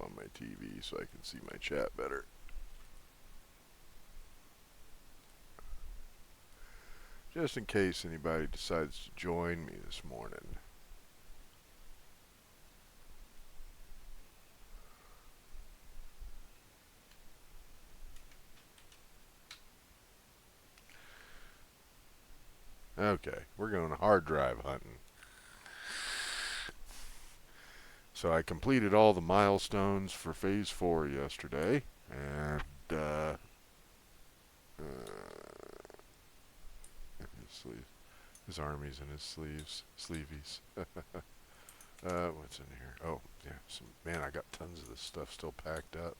on my TV so I can see my chat better. Just in case anybody decides to join me this morning. Okay, we're going hard drive hunting. So I completed all the milestones for Phase 4 yesterday, and his army's in his sleeveys. What's in here? Oh, yeah, man, I got tons of this stuff still packed up.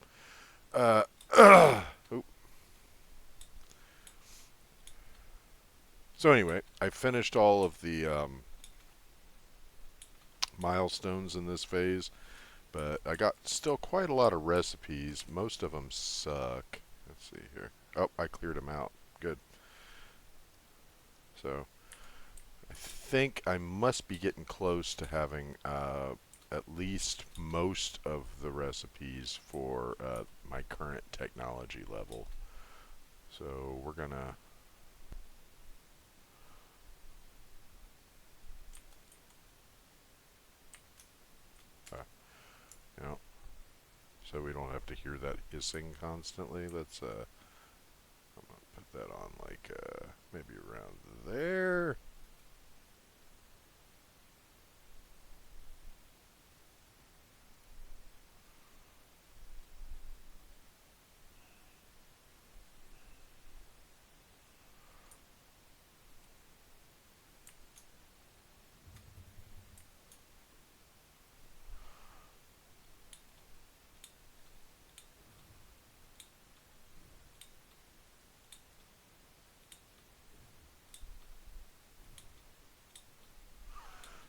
Oh. So anyway, I finished all of the milestones in this phase, but I got still quite a lot of recipes. Most of them suck. Let's see here. Oh, I cleared them out. Good. So I think I must be getting close to having at least most of the recipes for my current technology level. So we're gonna. You know, so we don't have to hear that hissing constantly. Let's I'm gonna put that on like maybe around there.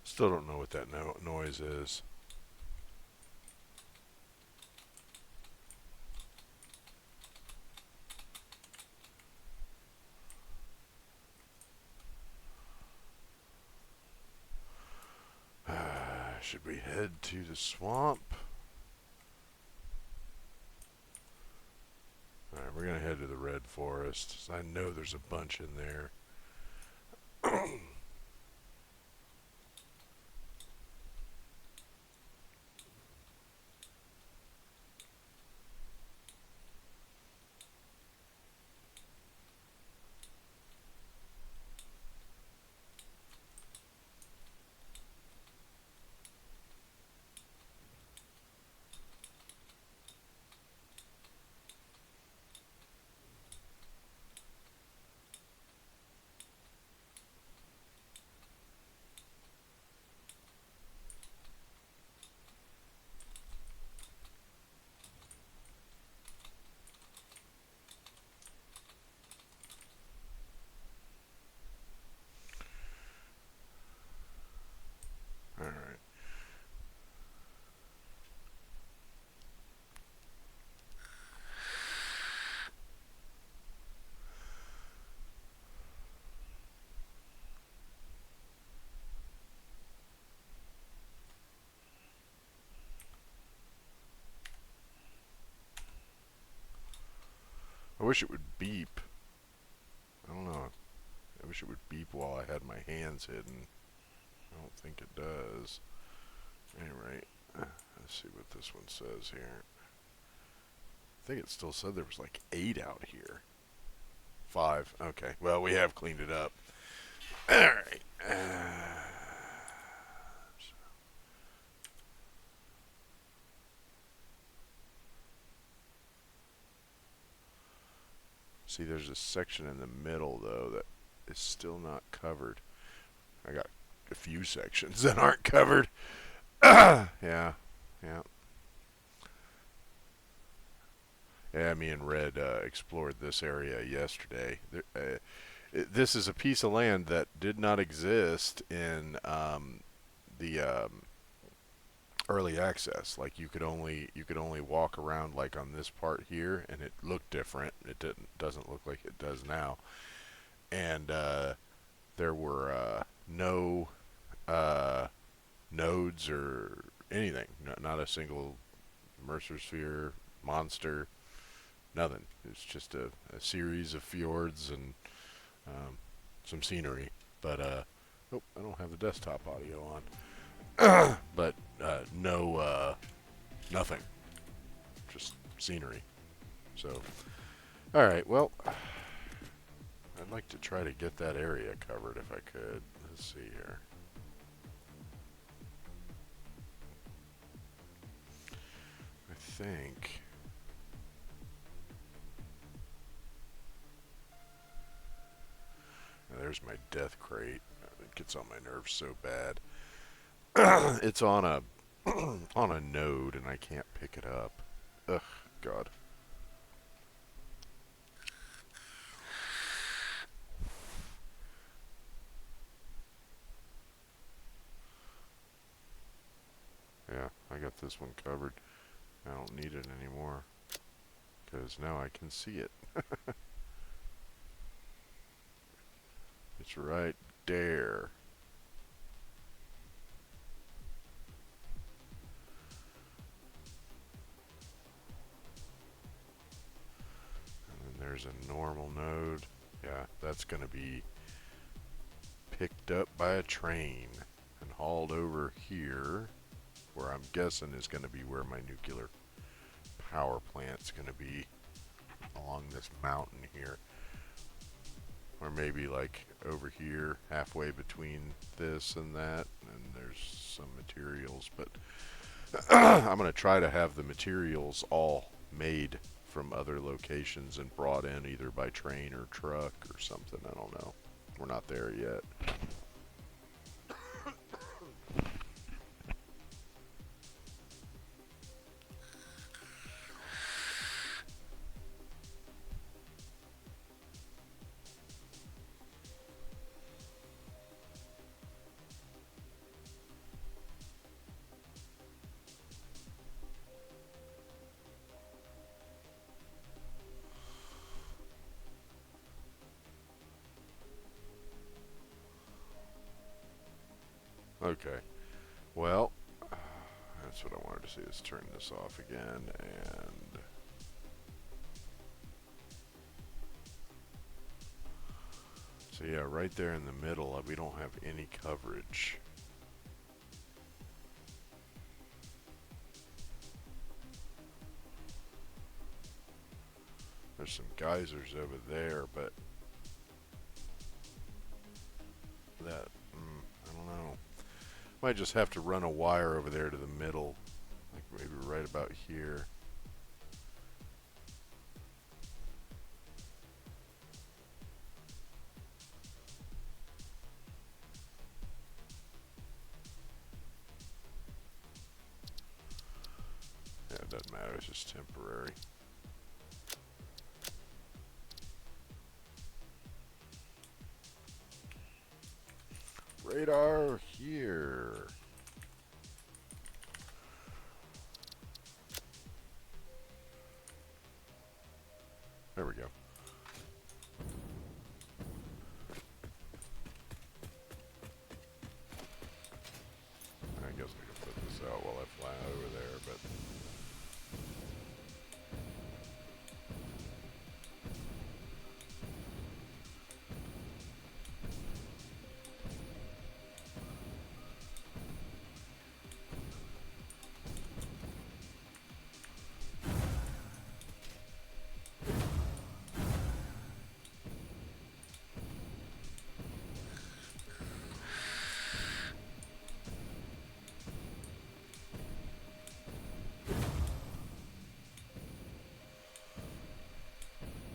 Still don't know what that noise is. Should we head to the swamp? Alright, we're gonna head to the red forest. I know there's a bunch in there. Alright. I wish it would beep. I don't know. I wish it would beep while I had my hands hidden. I don't think it does. Anyway, let's see what this one says here. I think it still said there was like 8 out here. 5. Okay. Well, we have cleaned it up. Alright. See, there's a section in the middle, though, that is still not covered. I got a few sections that aren't covered. Yeah. Yeah. Yeah, me and Red explored this area yesterday. This is a piece of land that did not exist in the early access. Like you could only walk around like on this part here, and it looked different. It doesn't look like it does now. And there were no nodes or anything. Not a single Mercer Sphere, Monster, nothing. It's just a series of fjords and um, some scenery. But oh, I don't have the desktop audio on. But no, nothing. Just scenery. So, all right. Well, I'd like to try to get that area covered if I could. Let's see here. I think. There's my death crate. It gets on my nerves so bad. It's on a on a node and I can't pick it up. Ugh, God. Yeah, I got this one covered. I don't need it anymore because now I can see it. It's right there. And then there's a normal node. Yeah, that's going to be picked up by a train and hauled over here, where I'm guessing is going to be where my nuclear power plant's going to be, along this mountain here. Or maybe like over here, halfway between this and that, and there's some materials. But I'm going to try to have the materials all made from other locations and brought in either by train or truck or something. I don't know. We're not there yet. Okay. Well, that's what I wanted to see. Let's turn this off again and so yeah, right there in the middle, we don't have any coverage. There's some geysers over there, but that, I don't know. Might just have to run a wire over there to the middle, like maybe right about here. Yeah, it doesn't matter, it's just temporary. Radar here. There we go. I guess I can put this out while I fly over there, but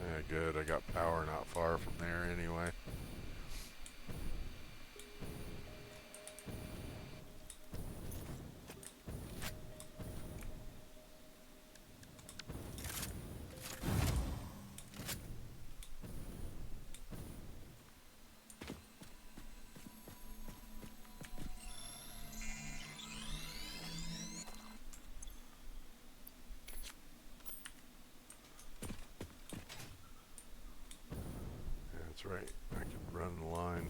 yeah, good. I got power not far from there anyway. Yeah, that's right. I can run the line.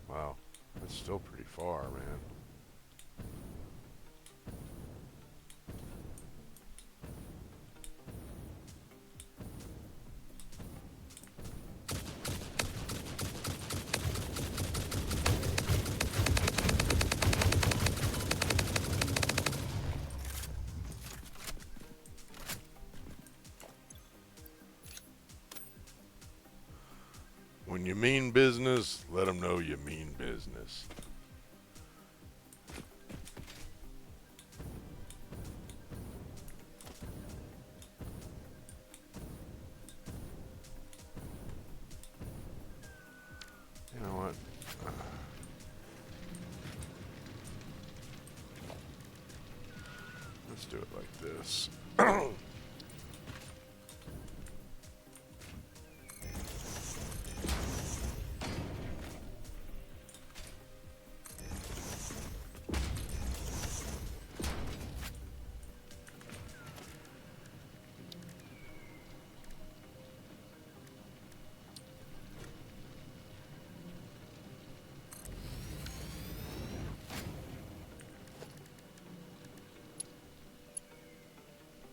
Wow, that's still pretty far, man. When you mean business, let them know you mean business. You know what? Let's do it like this.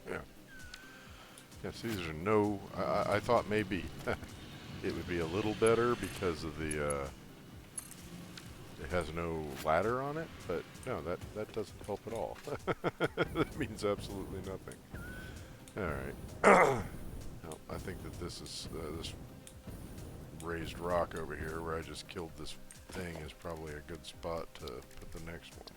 Yeah. Yes, these are no. I thought maybe it would be a little better because of the. It has no ladder on it, but no, that doesn't help at all. That means absolutely nothing. All right. No, I think that this is this raised rock over here where I just killed this thing is probably a good spot to put the next one.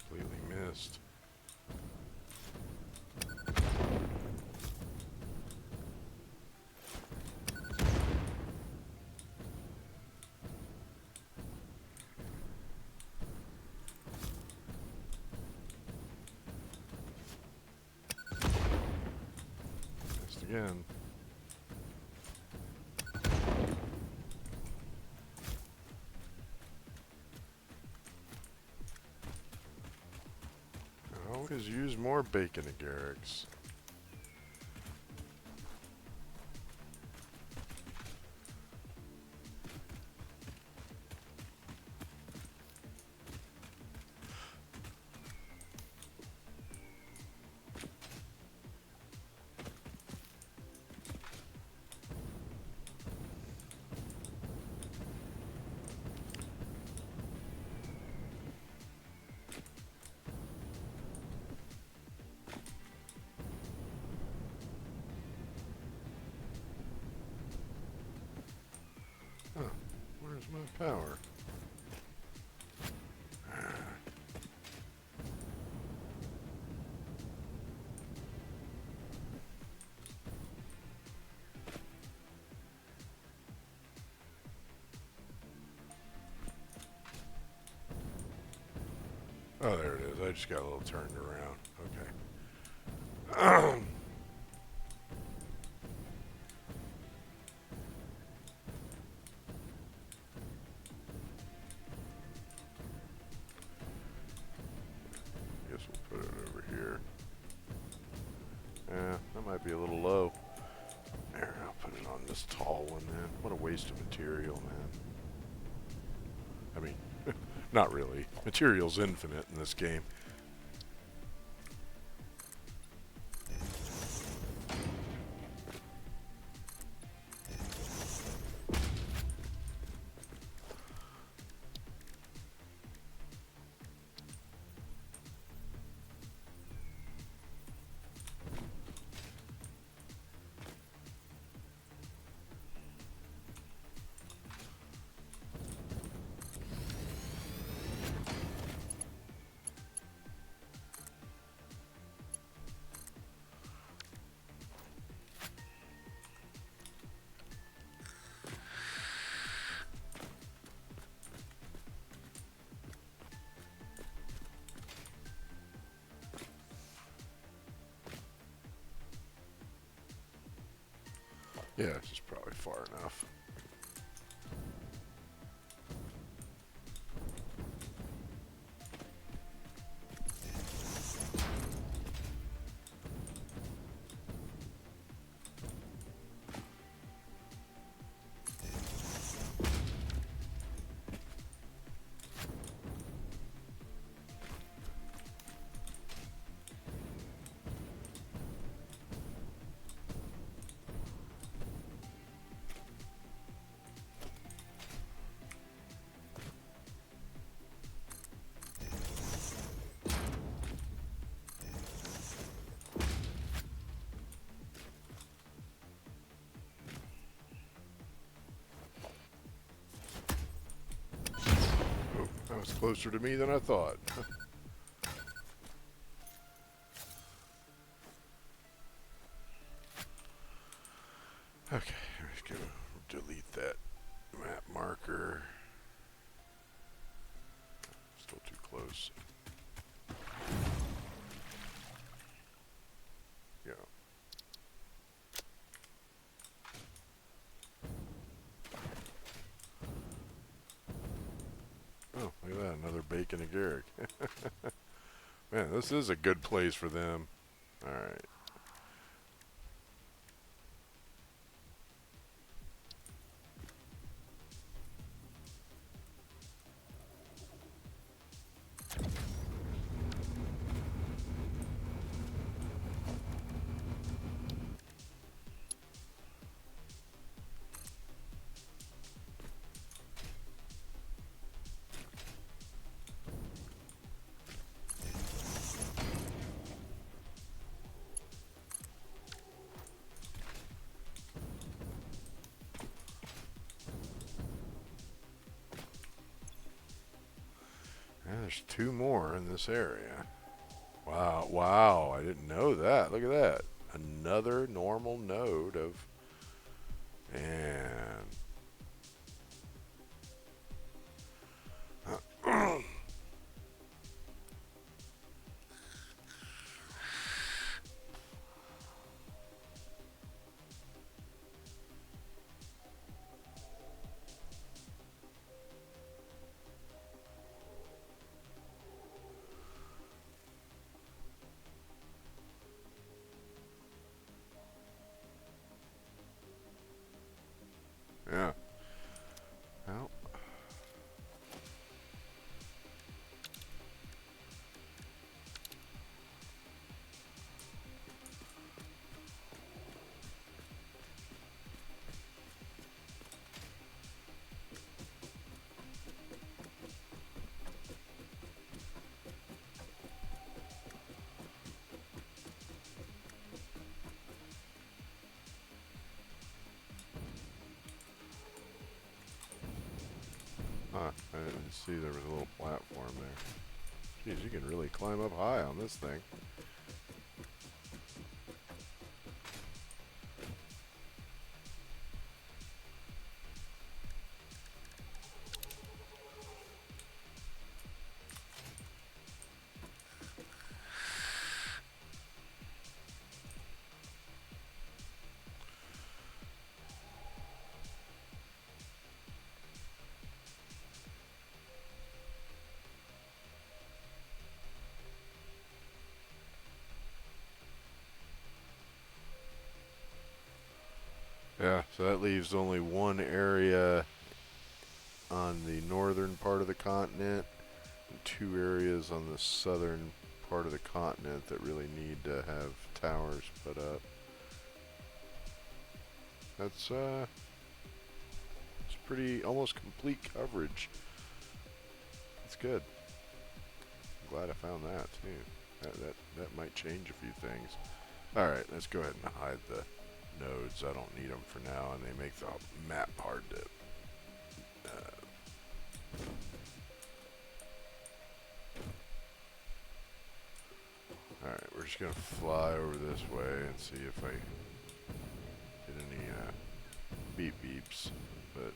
Completely missed. Missed again. Always use more bacon agarics. Huh, where's my power? Oh, there it is. I just got a little turned around. Okay. Guess we'll put it over here. Yeah, that might be a little low. There, I'll put it on this tall one then. What a waste of material, man. I mean, not really. Material's infinite in this game. Yeah, it's just probably far enough. Oh, that was closer to me than I thought. Okay, let's go delete that map marker. Still too close. Yeah. Oh, look at that, another bacon and Garrick. Man, this is a good place for them. Alright. Yeah, there's two more in this area. Wow, wow, I didn't know that. Look at that. Another normal node of... And... yeah. Well, huh, I didn't see there was a little platform there. Jeez, you can really climb up high on this thing. Yeah, so that leaves only one area on the northern part of the continent and two areas on the southern part of the continent that really need to have towers put up. That's it's pretty almost complete coverage. That's good. I'm glad I found that too. That might change a few things. All right, let's go ahead and hide the nodes. I don't need them for now, and they make the map hard to. All right, we're just gonna fly over this way and see if I get any beep beeps, but.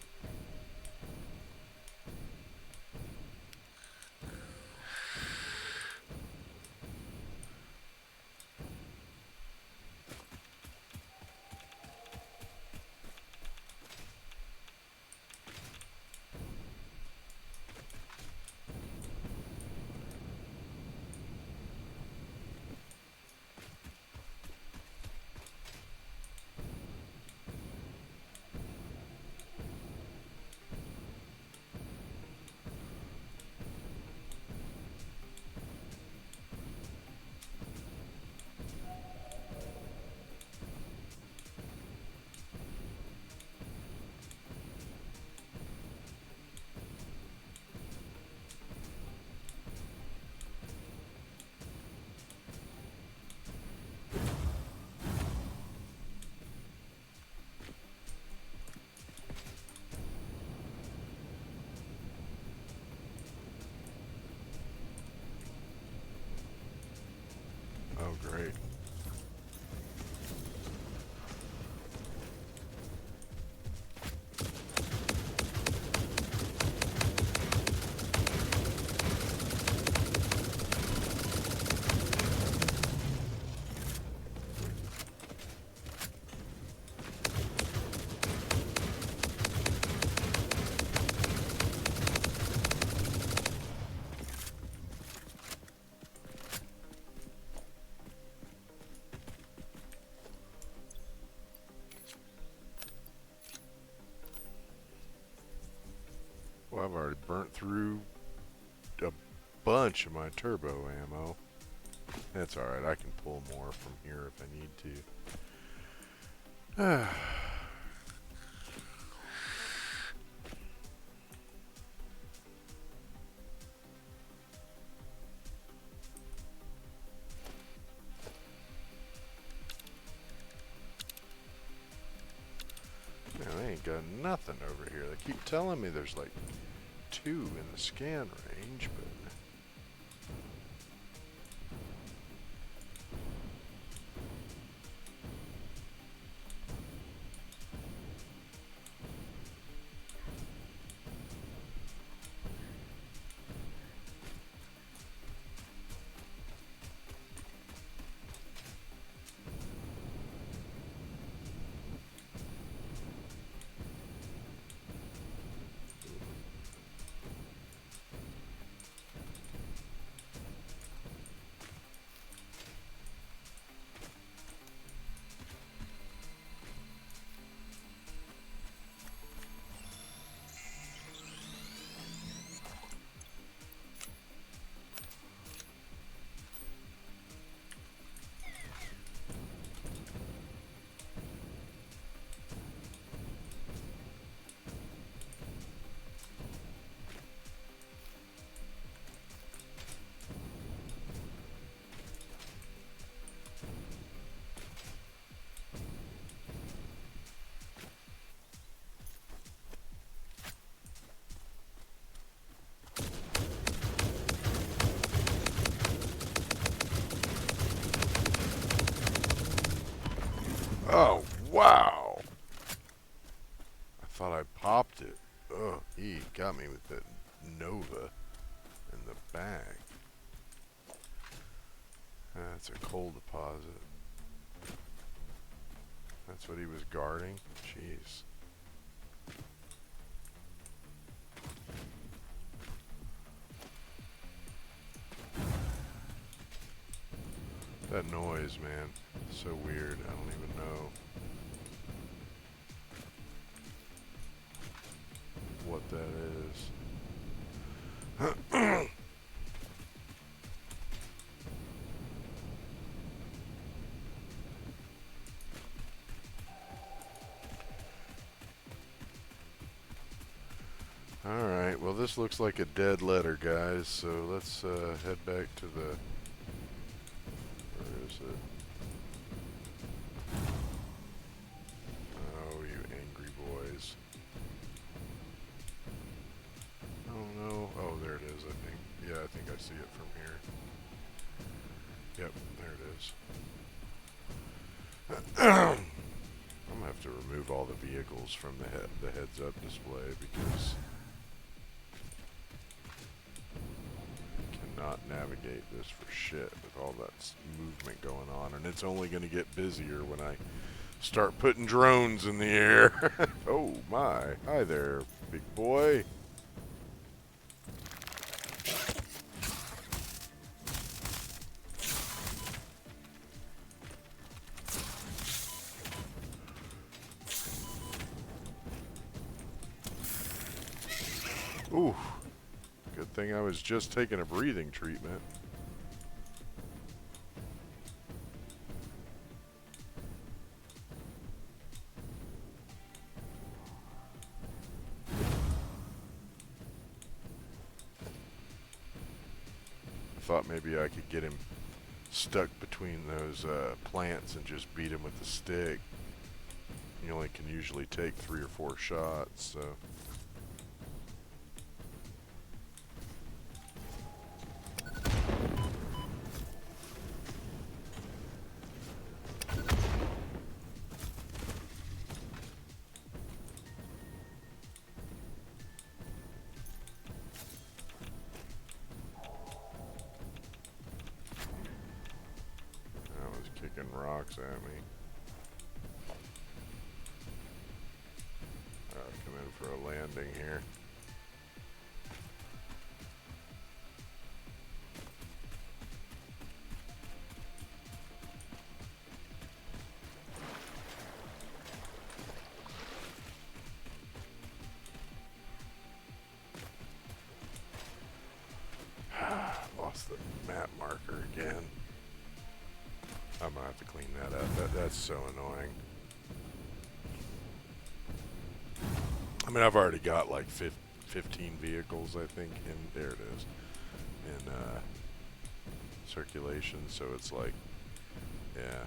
I've already burnt through a bunch of my turbo ammo. That's alright, I can pull more from here if I need to. Man, I ain't got nothing over here. They keep telling me there's like 2 in the scan range, but... Oh, wow! I thought I popped it. Oh, he got me with that Nova in the bag. That's a coal deposit. That's what he was guarding? Jeez. That noise, man. So weird. I don't even know what that is. Alright, well this looks like a dead letter, guys, so let's head back to the... Where is it? Oh, you angry boys. Oh no, oh there it is, I think. Yeah, I think I see it from here. Yep, there it is. I'm gonna have to remove all the vehicles from the heads-up display because I cannot navigate this for shit with all that movement going on, and it's only gonna get busier when I start putting drones in the air. Oh my, hi there, big boy. Ooh, good thing I was just taking a breathing treatment. I thought maybe I could get him stuck between those plants and just beat him with the stick. You only can usually take 3 or 4 shots, so... Kicking rocks at me. Come in for a landing here. I'll have to clean that up. That's so annoying. I mean, I've already got like 15 vehicles, I think, there it is, in circulation, so it's like, yeah.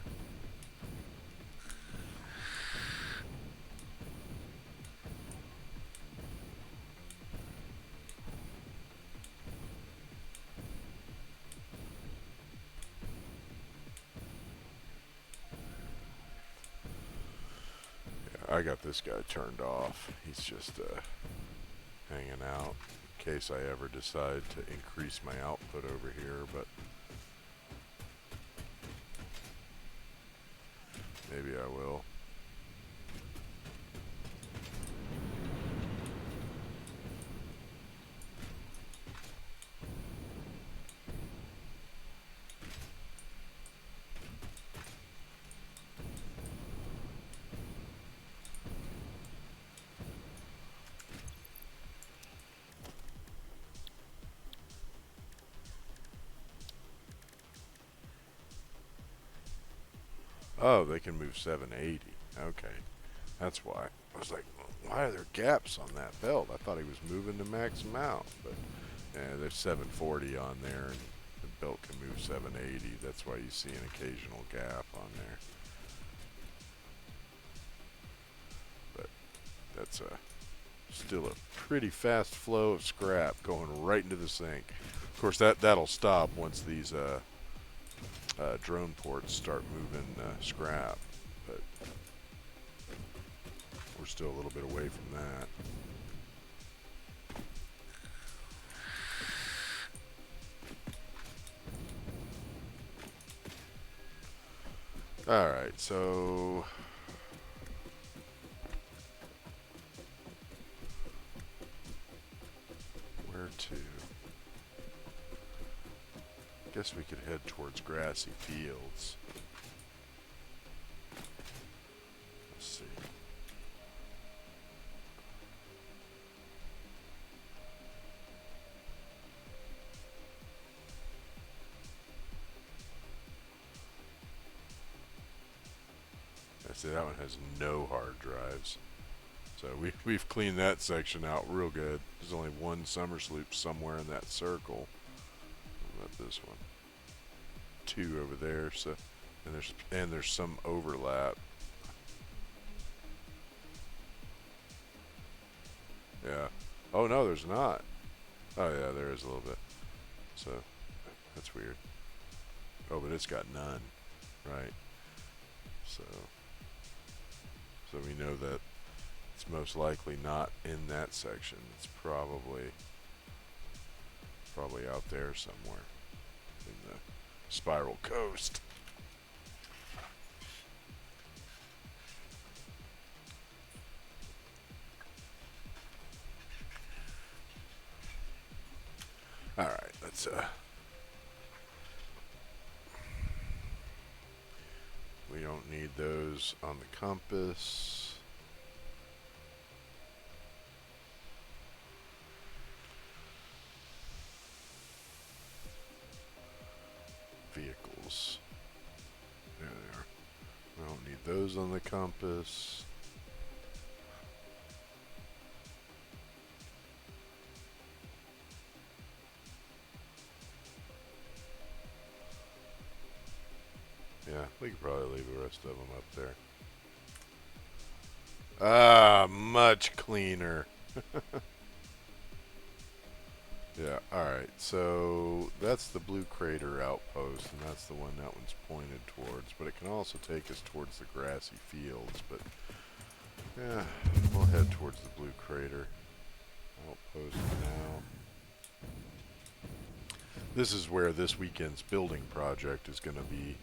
I got this guy turned off. He's just hanging out in case I ever decide to increase my output over here, but maybe I will. Oh, they can move 780. Okay, that's why. I was like, why are there gaps on that belt? I thought he was moving to max him out, but yeah, there's 740 on there, and the belt can move 780. That's why you see an occasional gap on there. But that's still a pretty fast flow of scrap going right into the sink. Of course, that'll stop once these drone ports start moving scrap, but we're still a little bit away from that. Alright, so where to? Guess we could head towards grassy fields. Let's see. I see that one has no hard drives. So we've cleaned that section out real good. There's only one summer sloop somewhere in that circle. What about this one? 2 over there, so and there's some overlap. Yeah. Oh no, there's not. Oh yeah, there is a little bit. So that's weird. Oh, but it's got none, right? So we know that it's most likely not in that section. It's probably out there somewhere in the Spiral Coast. All right, let's we don't need those on the compass. Vehicles. There they are. We don't need those on the compass. Yeah, we could probably leave the rest of them up there. Ah, much cleaner. Yeah, alright, so that's the Blue Crater outpost, and that's the one that one's pointed towards, but it can also take us towards the grassy fields, but yeah, we'll head towards the Blue Crater outpost now. This is where this weekend's building project is going to be.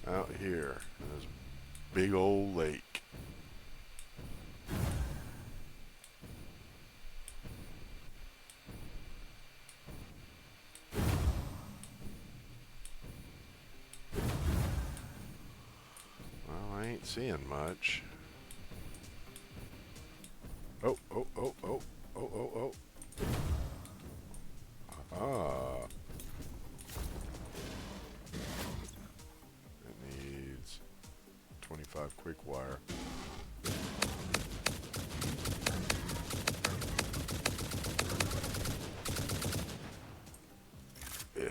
Out here in this big old lake. Well, I ain't seeing much. Oh, oh, oh, oh, oh, oh, oh. Ah. It needs 25 quick wire. Yeah.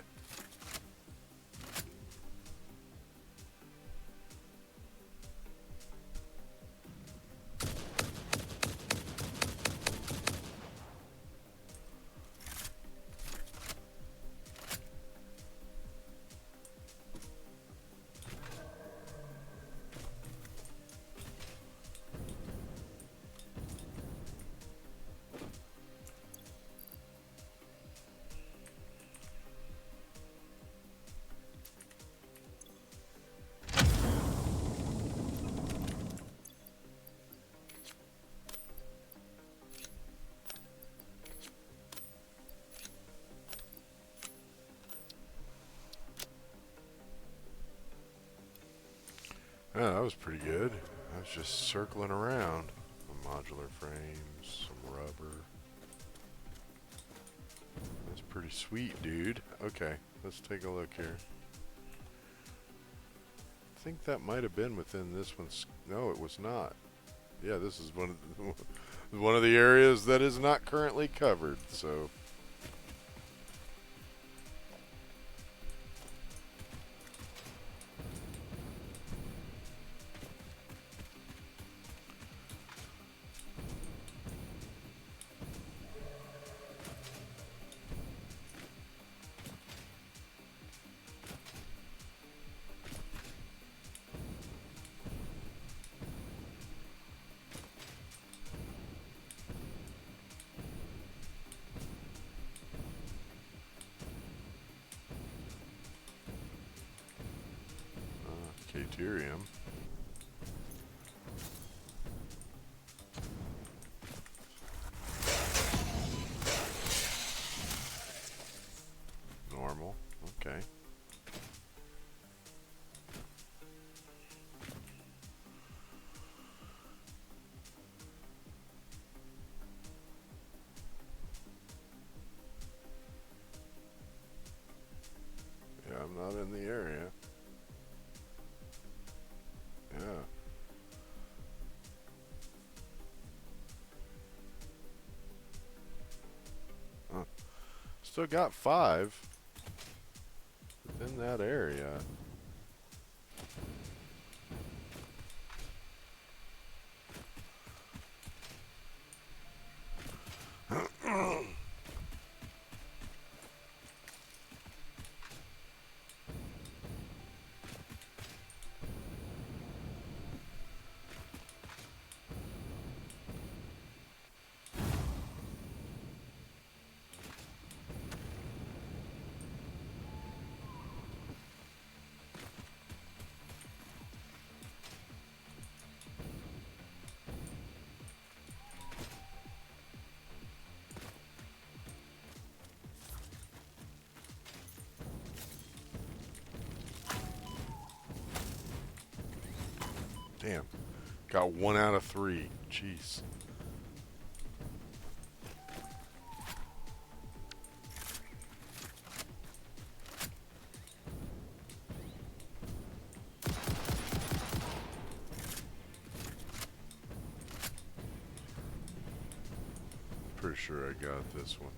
Oh, that was pretty good. I was just circling around. Some modular frames, some rubber. That's pretty sweet, dude. Okay, let's take a look here. I think that might have been within this one's... No, it was not. Yeah, this is one of the areas that is not currently covered, so... Caterium. Normal. Okay. Yeah, I'm not in the area. Yeah. Huh. Still got 5 within that area. Damn. Got 1 out of 3. Jeez. Pretty sure I got this one.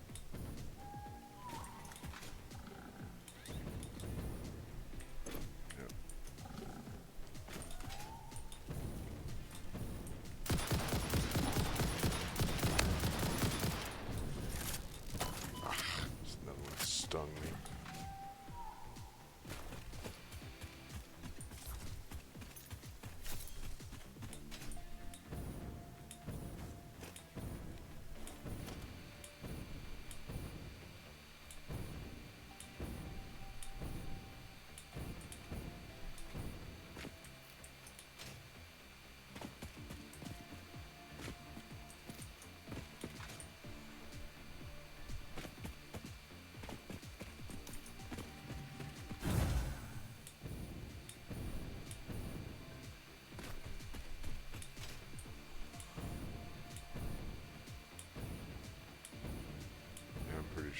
Another one stung me.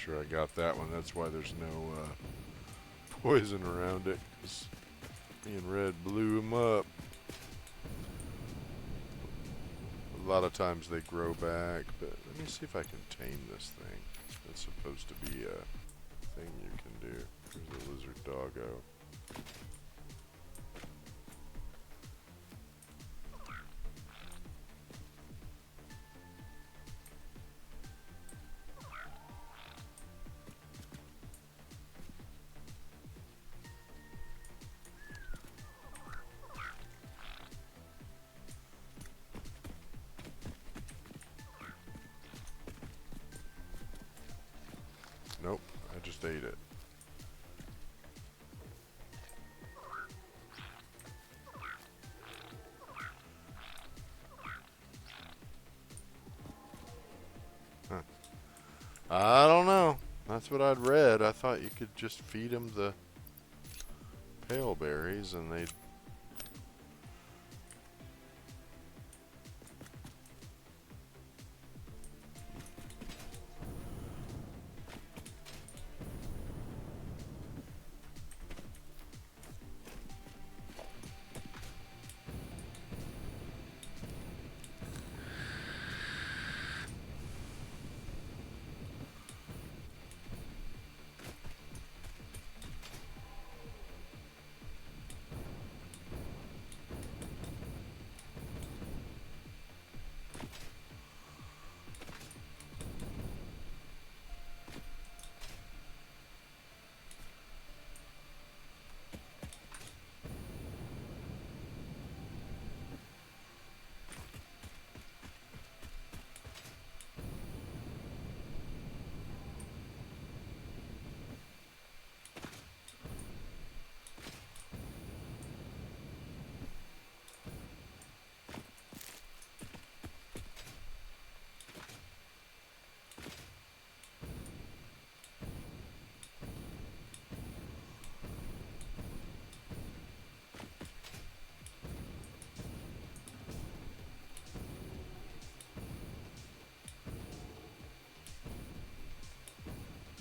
sure I got that one. That's why there's no poison around it. 'Cause me and Red blew him up. A lot of times they grow back, but let me see if I can tame this thing. It's supposed to be a thing you can do. There's a lizard doggo. Nope, I just ate it. Huh. I don't know. That's what I'd read. I thought you could just feed them the pale berries and they'd...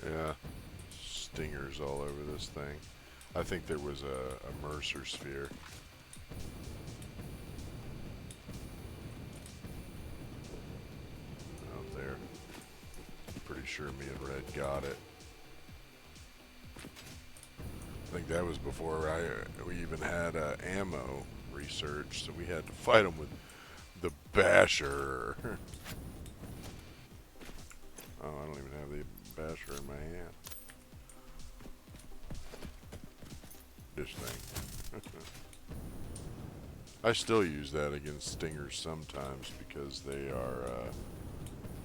Yeah, stingers all over this thing. I think there was a Mercer sphere. Out there. Pretty sure me and Red got it. I think that was before we even had ammo research, so we had to fight them with the basher. Oh, I don't even have the basher in my hand. This thing. I still use that against stingers sometimes because they are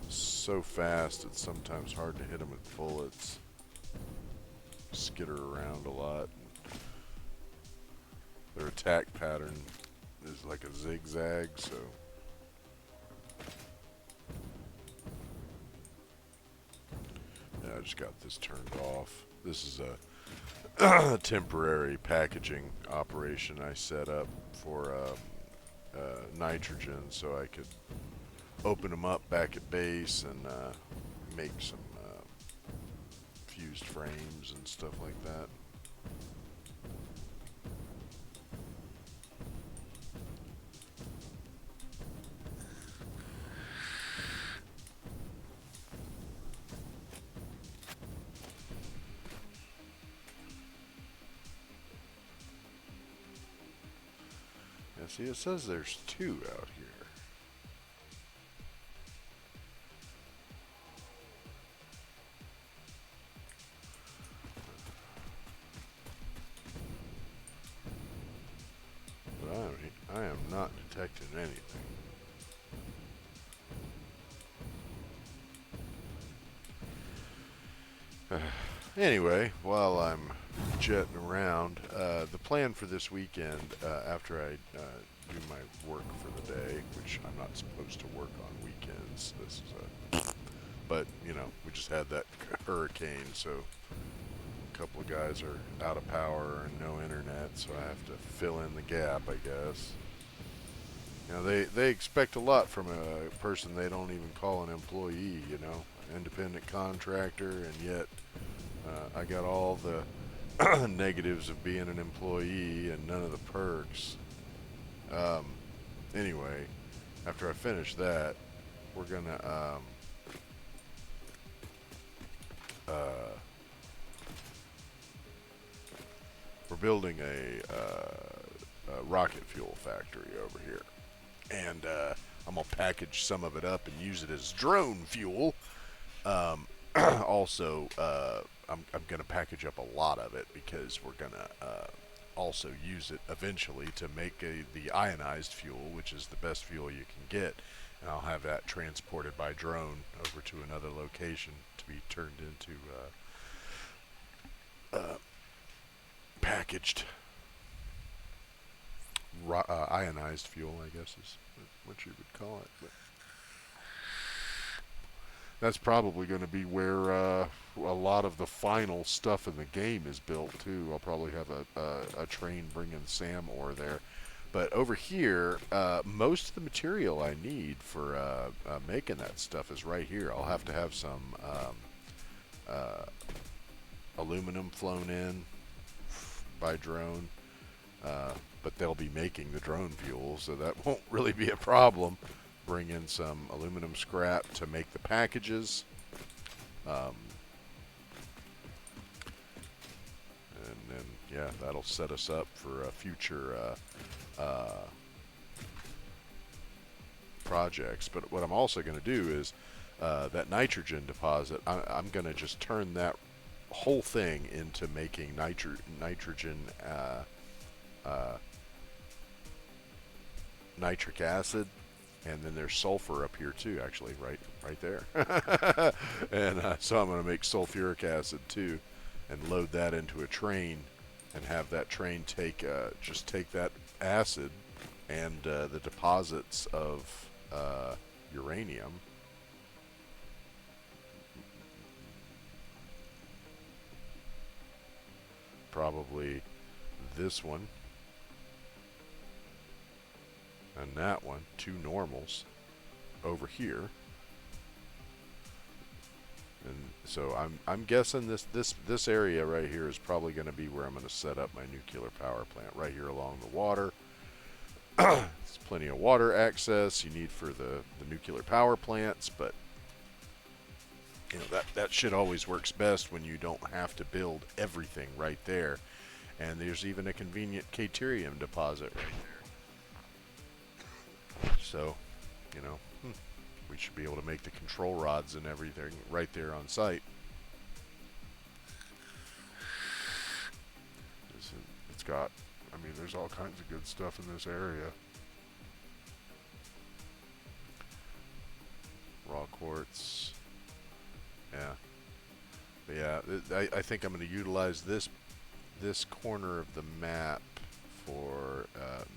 so fast it's sometimes hard to hit them with bullets. Skitter around a lot. Their attack pattern is like a zigzag, so... Yeah, I just got this turned off. This is a temporary packaging operation I set up for nitrogen so I could open them up back at base and make some fused frames and stuff like that. Yeah, see, it says there's 2 out here. I am not detecting anything. Anyway, while I'm jetting around, the plan for this weekend, after I do my work for the day, which I'm not supposed to work on weekends, this is but, you know, we just had that hurricane, so a couple of guys are out of power and no internet, so I have to fill in the gap, I guess. You know, they expect a lot from a person they don't even call an employee, you know. independent contractor, and yet I got all the negatives of being an employee and none of the perks. Um, anyway, after I finish that, we're gonna uh, we're building a rocket fuel factory over here, and I'm gonna package some of it up and use it as drone fuel. Um, also, I'm gonna package up a lot of it because we're gonna also use it eventually to make the ionized fuel, which is the best fuel you can get. And I'll have that transported by drone over to another location to be turned into packaged ionized fuel, I guess is what you would call it. But that's probably going to be where a lot of the final stuff in the game is built too. I'll probably have a train bringing SAM ore there. But over here, most of the material I need for making that stuff is right here. I'll have to have some uh, aluminum flown in by drone, but they'll be making the drone fuel, so that won't really be a problem. Bring in some aluminum scrap to make the packages. Um, and then, yeah, that'll set us up for future projects. But what I'm also going to do is that nitrogen deposit, I'm going to just turn that whole thing into making nitrogen nitric acid, and then there's sulfur up here too, actually, right there. And so I'm going to make sulfuric acid too, and load that into a train, and have that train just take that acid and the deposits of uranium. Probably this one and that one, two normals over here. And so I'm guessing this area right here is probably going to be where I'm going to set up my nuclear power plant, right here along the water. There's plenty of water access you need for the nuclear power plants, but you know that shit always works best when you don't have to build everything right there. And there's even a convenient caterium deposit right there. So, you know, we should be able to make the control rods and everything right there on site. It's got, I mean, there's all kinds of good stuff in this area. Raw quartz. Yeah. But yeah, I think I'm going to utilize this corner of the map for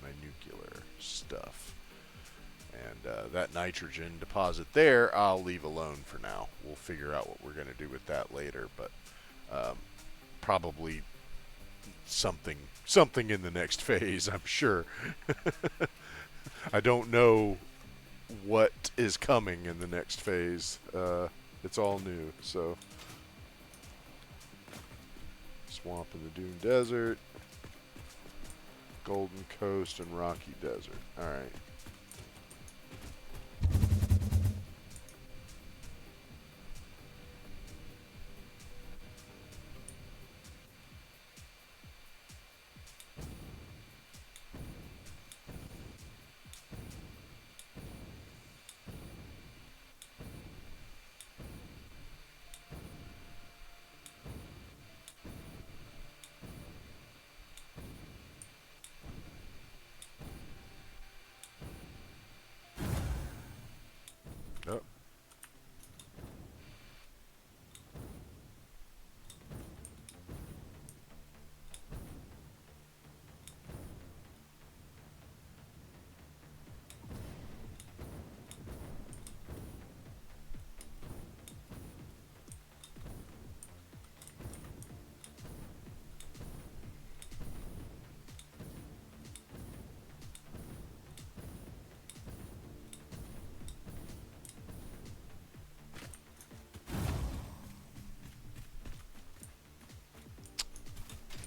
my nuclear stuff. And that nitrogen deposit there, I'll leave alone for now. We'll figure out what we're going to do with that later, but probably something in the next phase, I'm sure. I don't know what is coming in the next phase. It's all new, so. Swamp in the Dune Desert, Golden Coast, and Rocky Desert. Alright.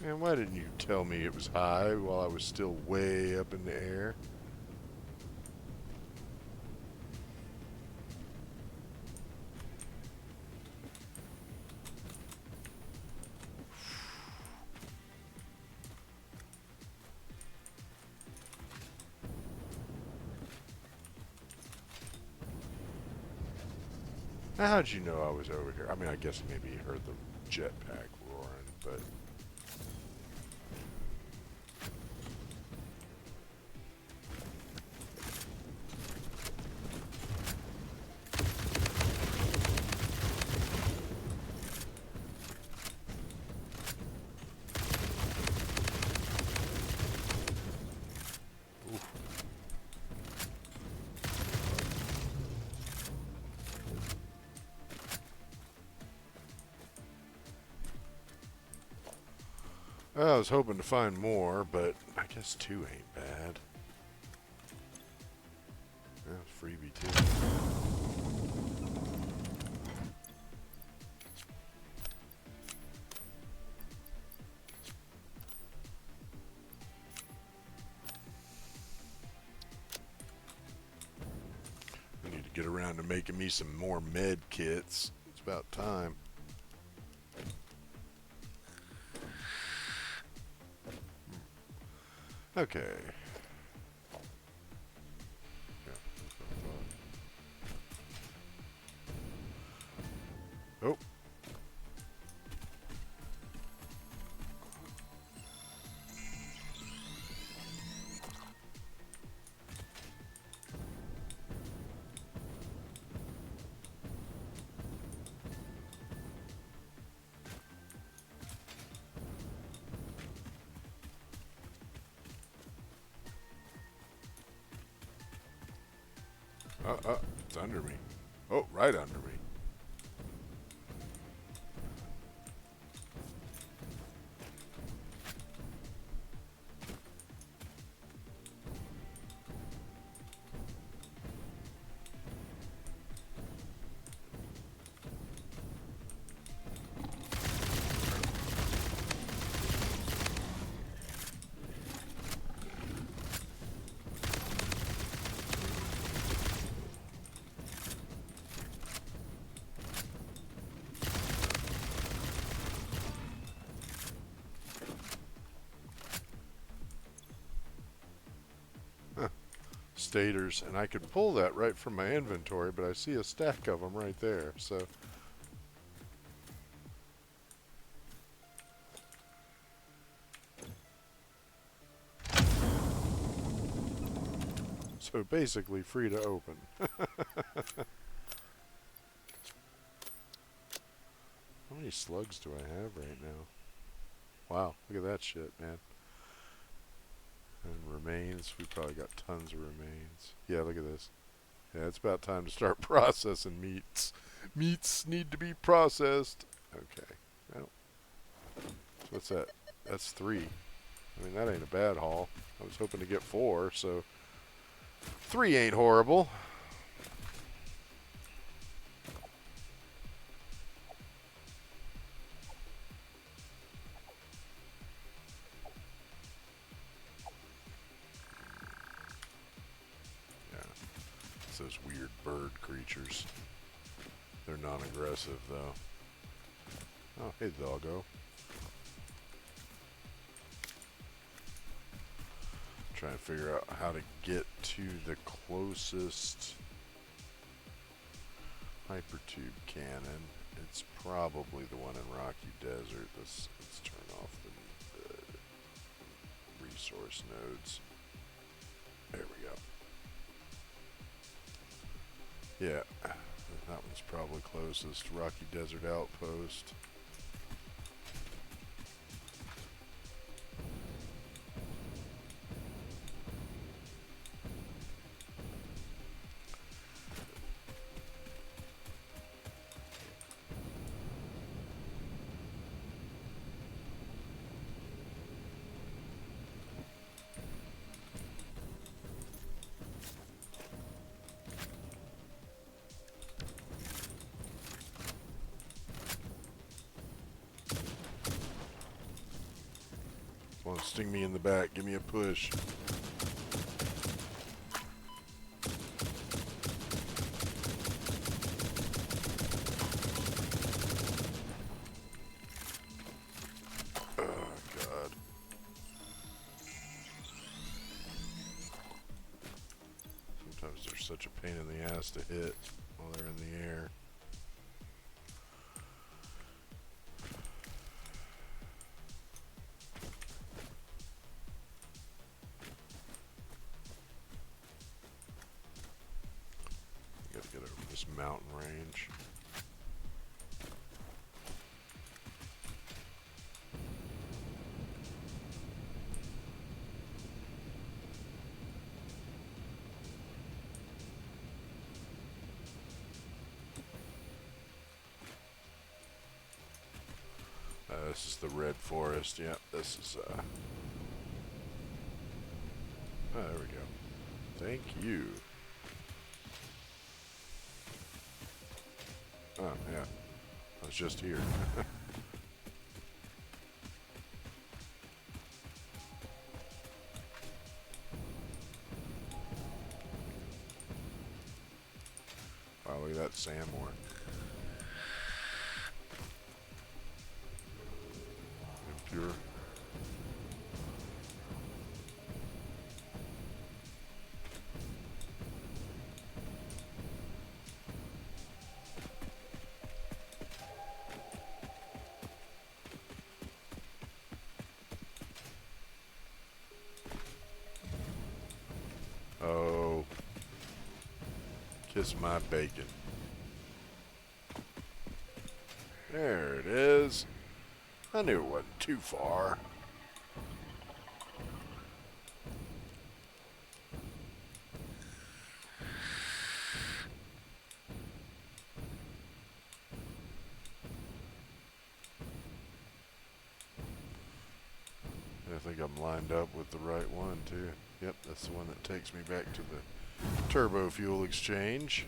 Man, why didn't you tell me it was high while I was still way up in the air? Now, how'd you know I was over here? I mean, I guess maybe you heard the jetpack roaring, but... Well, I was hoping to find more, but I guess 2 ain't bad. Yeah, freebie too. I need to get around to making me some more med kits. It's about time. Okay. Yeah, that's what I thought. Oh. It's under me. Oh, right under me. Stators, and I could pull that right from my inventory, but I see a stack of them right there, so... So basically free to open. How many slugs do I have right now? Wow, look at that shit, man. And remains, we probably got tons of remains. Yeah, look at this. Yeah, it's about time to start processing meats. Meats need to be processed. Okay. Well, so what's that? That's 3. I mean, that ain't a bad haul. I was hoping to get 4, so 3 ain't horrible. It's those weird bird creatures. They're non-aggressive, though. Oh, hey, doggo. Trying to figure out how to get to the closest hypertube cannon. It's probably the one in Rocky Desert. Let's turn off the resource nodes. There we go. Yeah, that one's probably closest. Rocky Desert Outpost. on, sting me in the back. Give me a push. Oh, God. Sometimes they're such a pain in the ass to hit while they're in the air. Gotta get over this mountain range. This is the red forest. Yep, this is, oh, there we go. Thank you. Oh, yeah. I was just here. Wow, look at that sandmore. Impure. Oh. Kiss my bacon. There it is. I knew it wasn't too far. I think I'm lined up with the right one too. Yep, that's the one that takes me back to the turbo fuel exchange.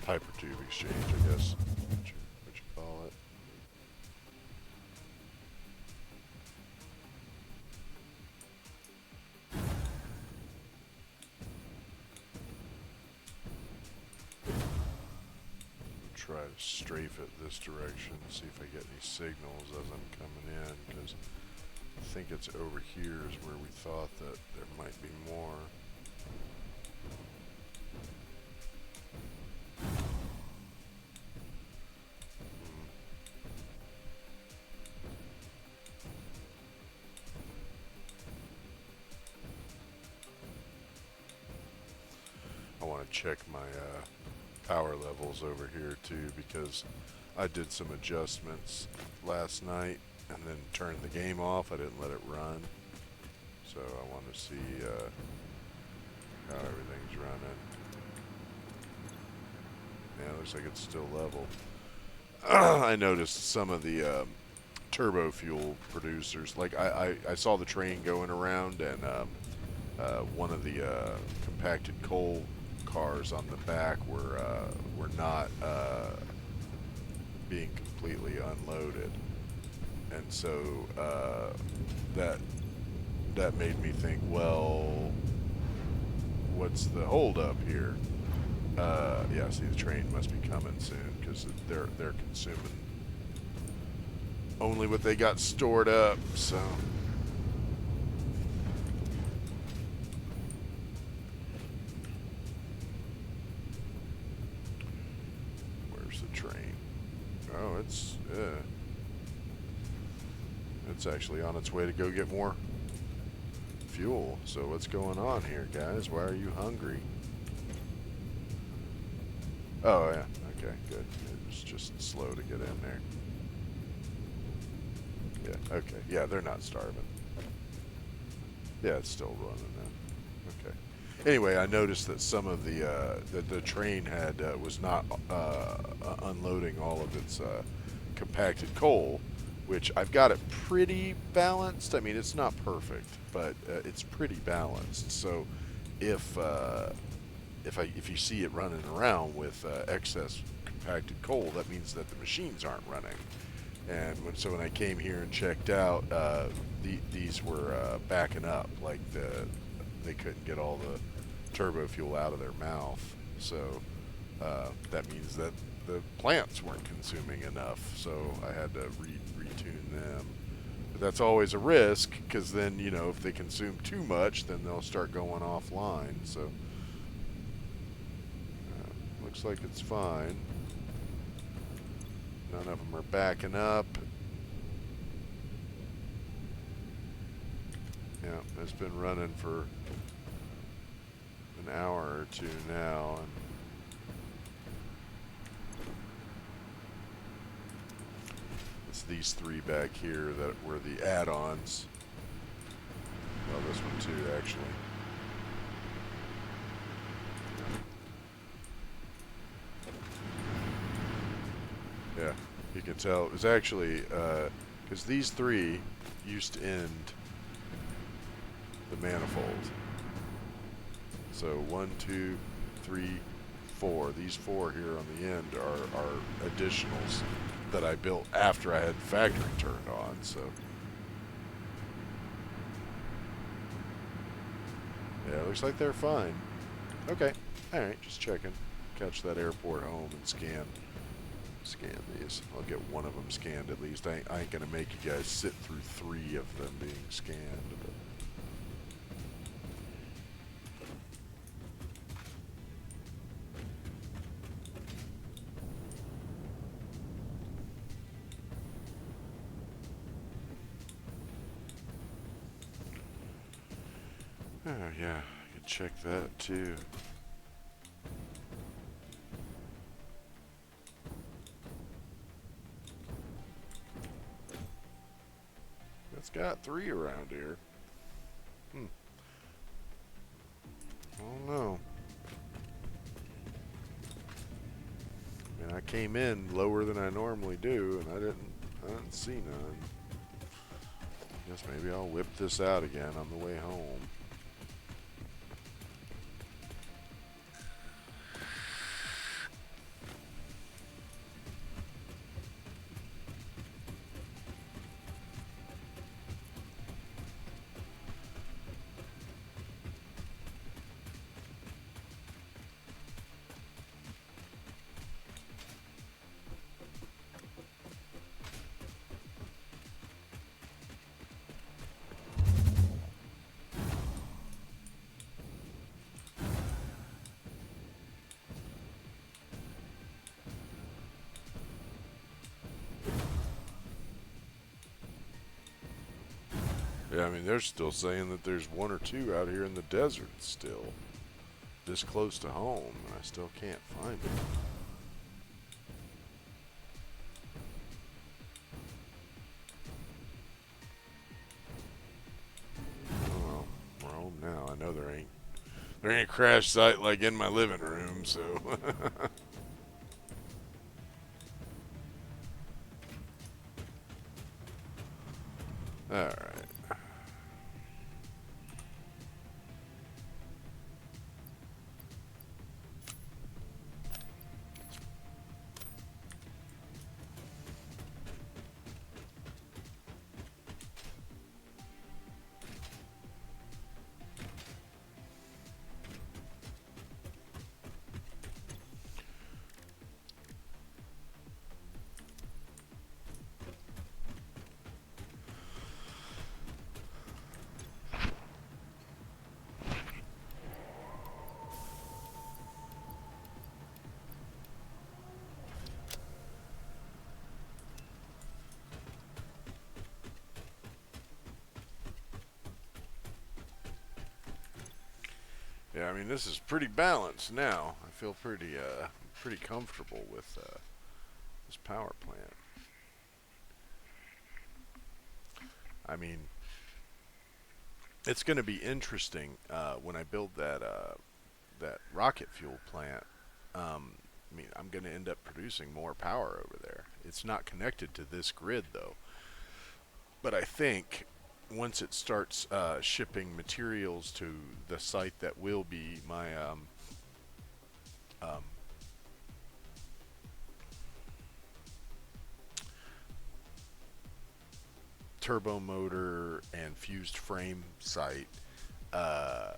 Hyper tube exchange, I guess. What you call it. Try to strafe it this direction, see if I get any signals as I'm coming in, because I think it's over here is where we thought that there might be more. I want to check my power levels over here too, because I did some adjustments last night and then turned the game off. I didn't let it run, so I want to see how everything's running. Yeah, it looks like it's still level. I noticed some of the turbo fuel producers, like I saw the train going around, and one of the compacted coal cars on the back were not being completely unloaded, and so that made me think, well, what's the hold up here? Yeah, see, the train must be coming soon, because they're consuming only what they got stored up. So where's the train? Oh, it's actually on its way to go get more fuel. So what's going on here, guys? Why are you hungry? Oh, yeah. Okay, good. It's just slow to get in there. Yeah, okay. Yeah, they're not starving. Yeah, it's still running now. Okay. Anyway, I noticed that some of the train was not unloading all of its compacted coal, which I've got it pretty balanced. I mean, it's not perfect, but it's pretty balanced. So if you see it running around with excess impacted coal, that means that the machines aren't running. And so when I came here and checked out, these were backing up, like they couldn't get all the turbo fuel out of their mouth. So that means that the plants weren't consuming enough. So I had to retune them. But that's always a risk, because then, if they consume too much, then they'll start going offline. So looks like it's fine. None of them are backing up. Yeah, it's been running for an hour or two now, and it's these three back here that were the add-ons. Well, this one too, actually. Yeah, you can tell it was actually because these three used to end the manifold. So 1, 2, 3, 4. These 4 here on the end are additionals that I built after I had the factory turned on. So yeah, it looks like they're fine. Okay, all right, just checking. Catch that airport home and scan these. I'll get one of them scanned at least. I ain't gonna make you guys sit through 3 of them being scanned. But oh yeah, I can check that too. It's got 3 around here. I don't know. I mean, I came in lower than I normally do, and I didn't see none. Guess maybe I'll whip this out again on the way home. Yeah, I mean, they're still saying that there's 1 or 2 out here in the desert still. This close to home, and I still can't find them. Oh, well, we're home now. I know there ain't a crash site like in my living room, so. Alright. Yeah, I mean, this is pretty balanced now. I feel pretty comfortable with this power plant. I mean, it's going to be interesting when I build that rocket fuel plant. I mean, I'm going to end up producing more power over there. It's not connected to this grid though, but I think once it starts shipping materials to the site that will be my um, turbo motor and fused frame site, uh,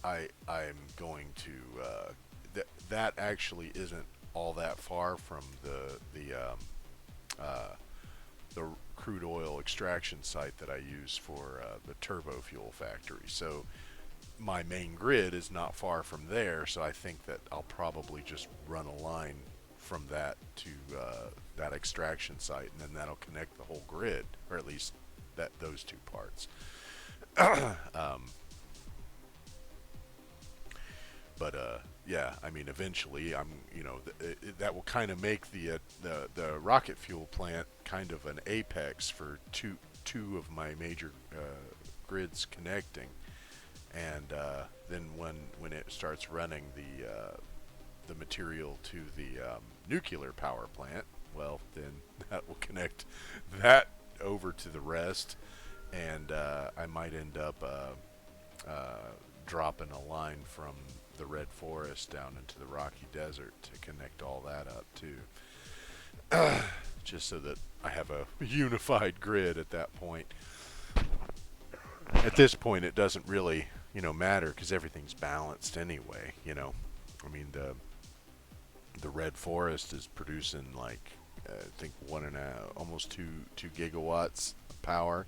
I'm going to that actually isn't all that far from uh, the crude oil extraction site that I use for the turbo fuel factory. So my main grid is not far from there, so I think that I'll probably just run a line from that to that extraction site, and then that'll connect the whole grid, or at least those two parts. um, but yeah, I mean, eventually, that will kind of make the rocket fuel plant kind of an apex for two of my major grids connecting, and then when it starts running the material to the nuclear power plant, well, then that will connect that over to the rest, and I might end up dropping a line from the red forest down into the rocky desert to connect all that up too, just so that I have a unified grid at that point. At this point, it doesn't really, matter because everything's balanced anyway. I mean, the red forest is producing like I think almost two gigawatts of power,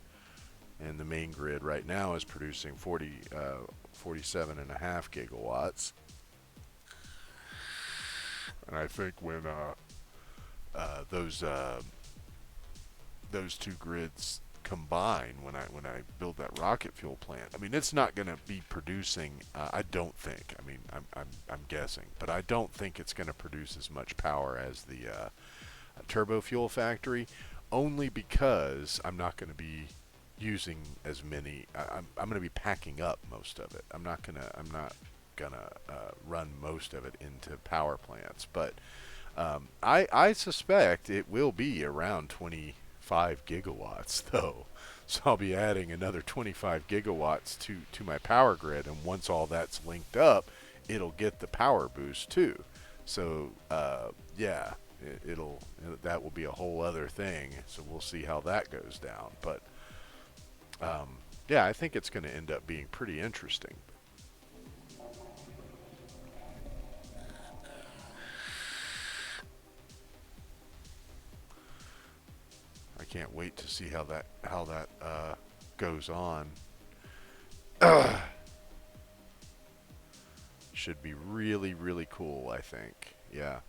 and the main grid right now is producing 47 and a half gigawatts. And I think when those two grids combine, when I build that rocket fuel plant, I mean, it's not going to be producing. I don't think. I mean, I'm guessing, but I don't think it's going to produce as much power as the turbo fuel factory, only because I'm not going to be using as many. I'm going to be packing up most of it. I'm not gonna run most of it into power plants, but I suspect it will be around 25 gigawatts though. So I'll be adding another 25 gigawatts to my power grid, and once all that's linked up, it'll get the power boost too. So yeah, that will be a whole other thing. So we'll see how that goes down, but. Yeah, I think it's going to end up being pretty interesting. I can't wait to see how that goes on. Should be really, really cool, I think. Yeah.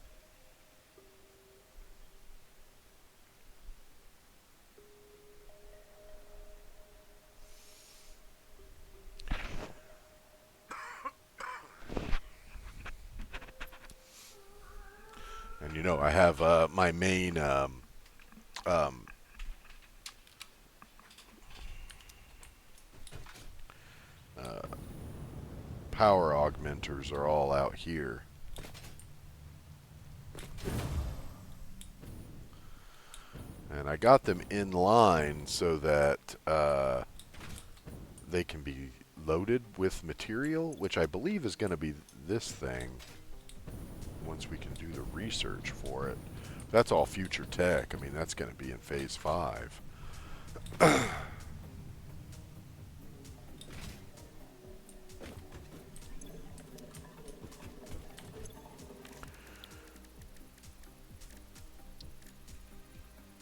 And I have my main um, uh, power augmenters are all out here. And I got them in line so that they can be loaded with material, which I believe is going to be this thing once we can do the research for it. That's all future tech. I mean, that's going to be in phase 5.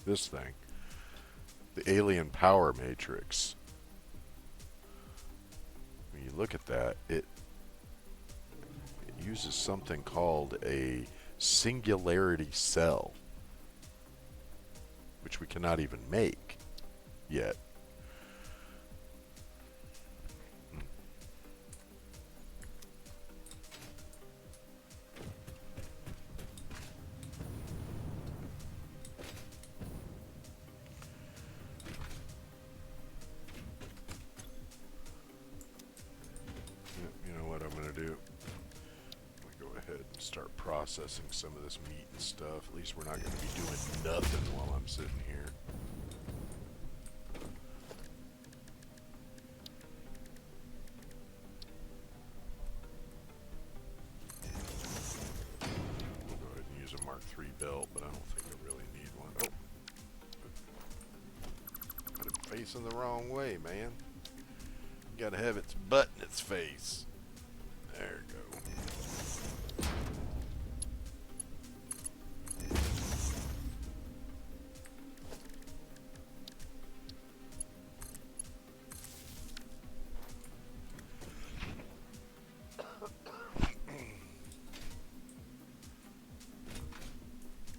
This thing, the alien power matrix. When you look at that, it uses something called a singularity cell, which we cannot even make yet. You know what I'm going to do? Start processing some of this meat and stuff. At least we're not going to be doing nothing while I'm sitting here. We'll go ahead and use a Mark III belt, but I don't think I really need one. Oh! facing the wrong way, man. You gotta have its butt in its face. There you go.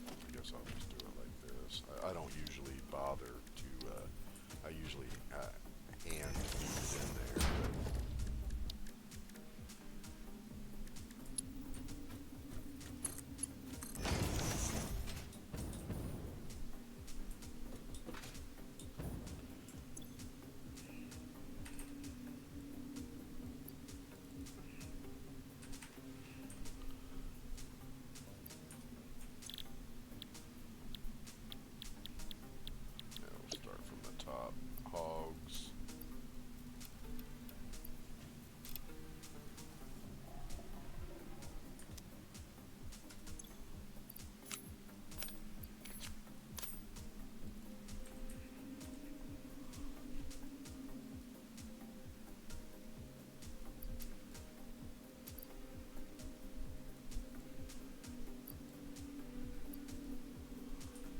I guess I'll just do it like this. I don't usually bother to, I usually hand feed it in there. We'll start from the top. Hogs.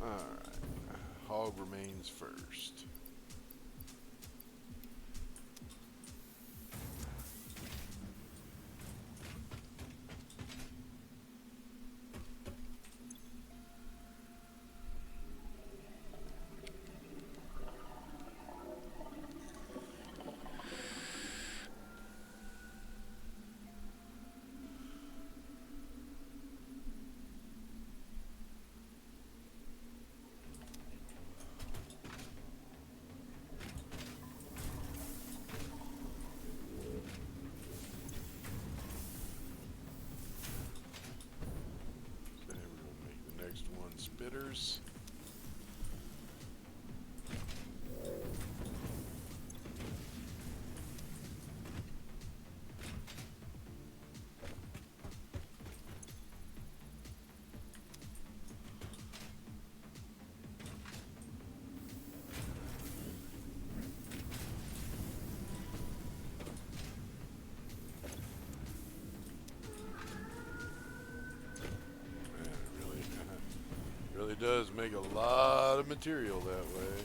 Alright. Hog remains first. Spitters. Really does make a lot of material that way.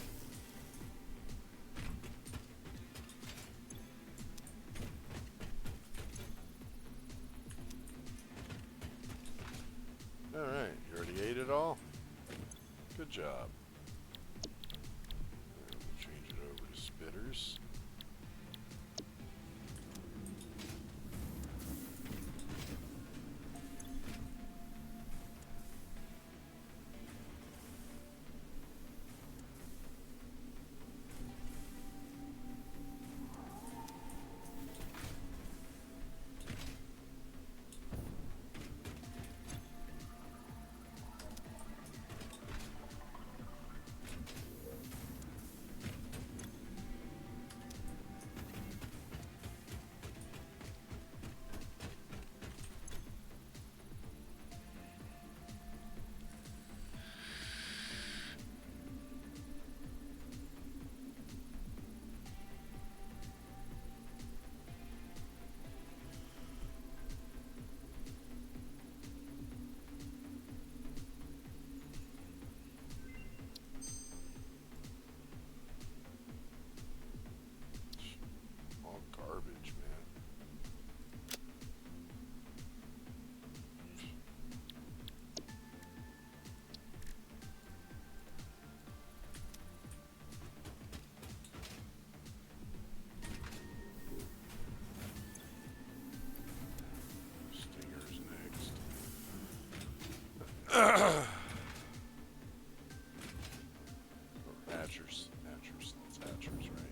Alright, you already ate it all? Good job. We'll change it over to spitters. Garbage, man. Stingers next. Hatchers. Hatchers. That's hatchers, right?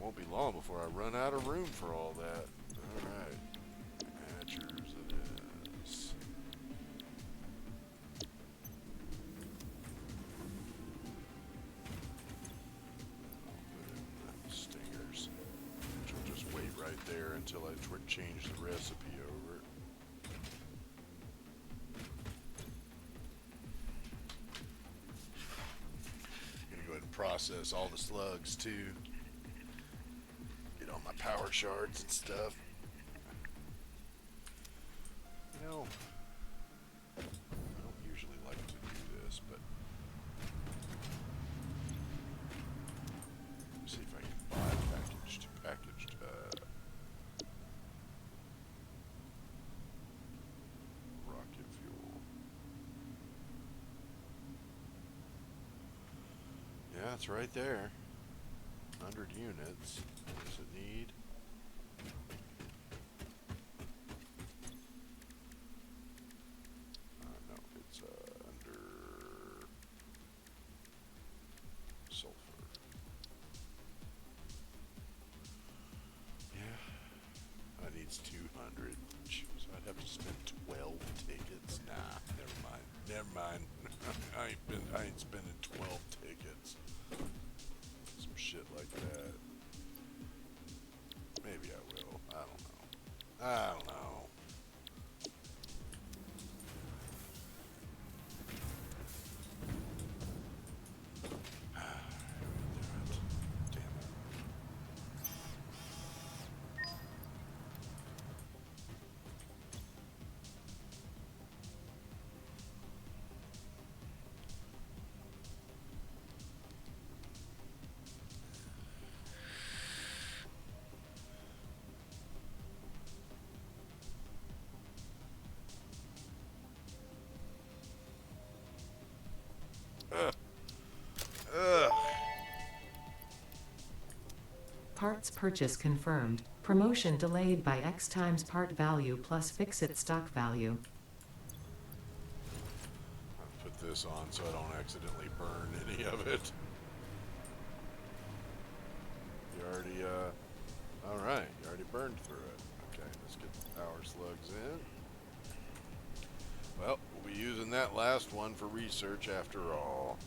Won't be long before I run out of room for all that. Alright. Hatchers it is. there until I change the recipe over. Gonna go ahead and process all the slugs too. Get all my power shards and stuff. You know, I don't usually like to do this, but let me see if I can buy packaged rocket fuel. Yeah, it's right there. 100 units. What does it need? No, it's under sulfur. Yeah, that needs 200. Jeez, I'd have to spend 12 tickets. Nah, never mind. Never mind. I ain't spending 12 tickets. Some shit like that. Maybe I will. I don't know. I don't know. Ugh. Parts purchase confirmed. Promotion delayed by X times part value plus fix-it stock value. I'll put this on so I don't accidentally burn any of it. You already, alright, you already burned through it. Okay, let's get the power slugs in. Well, we'll be using that last one for research after all.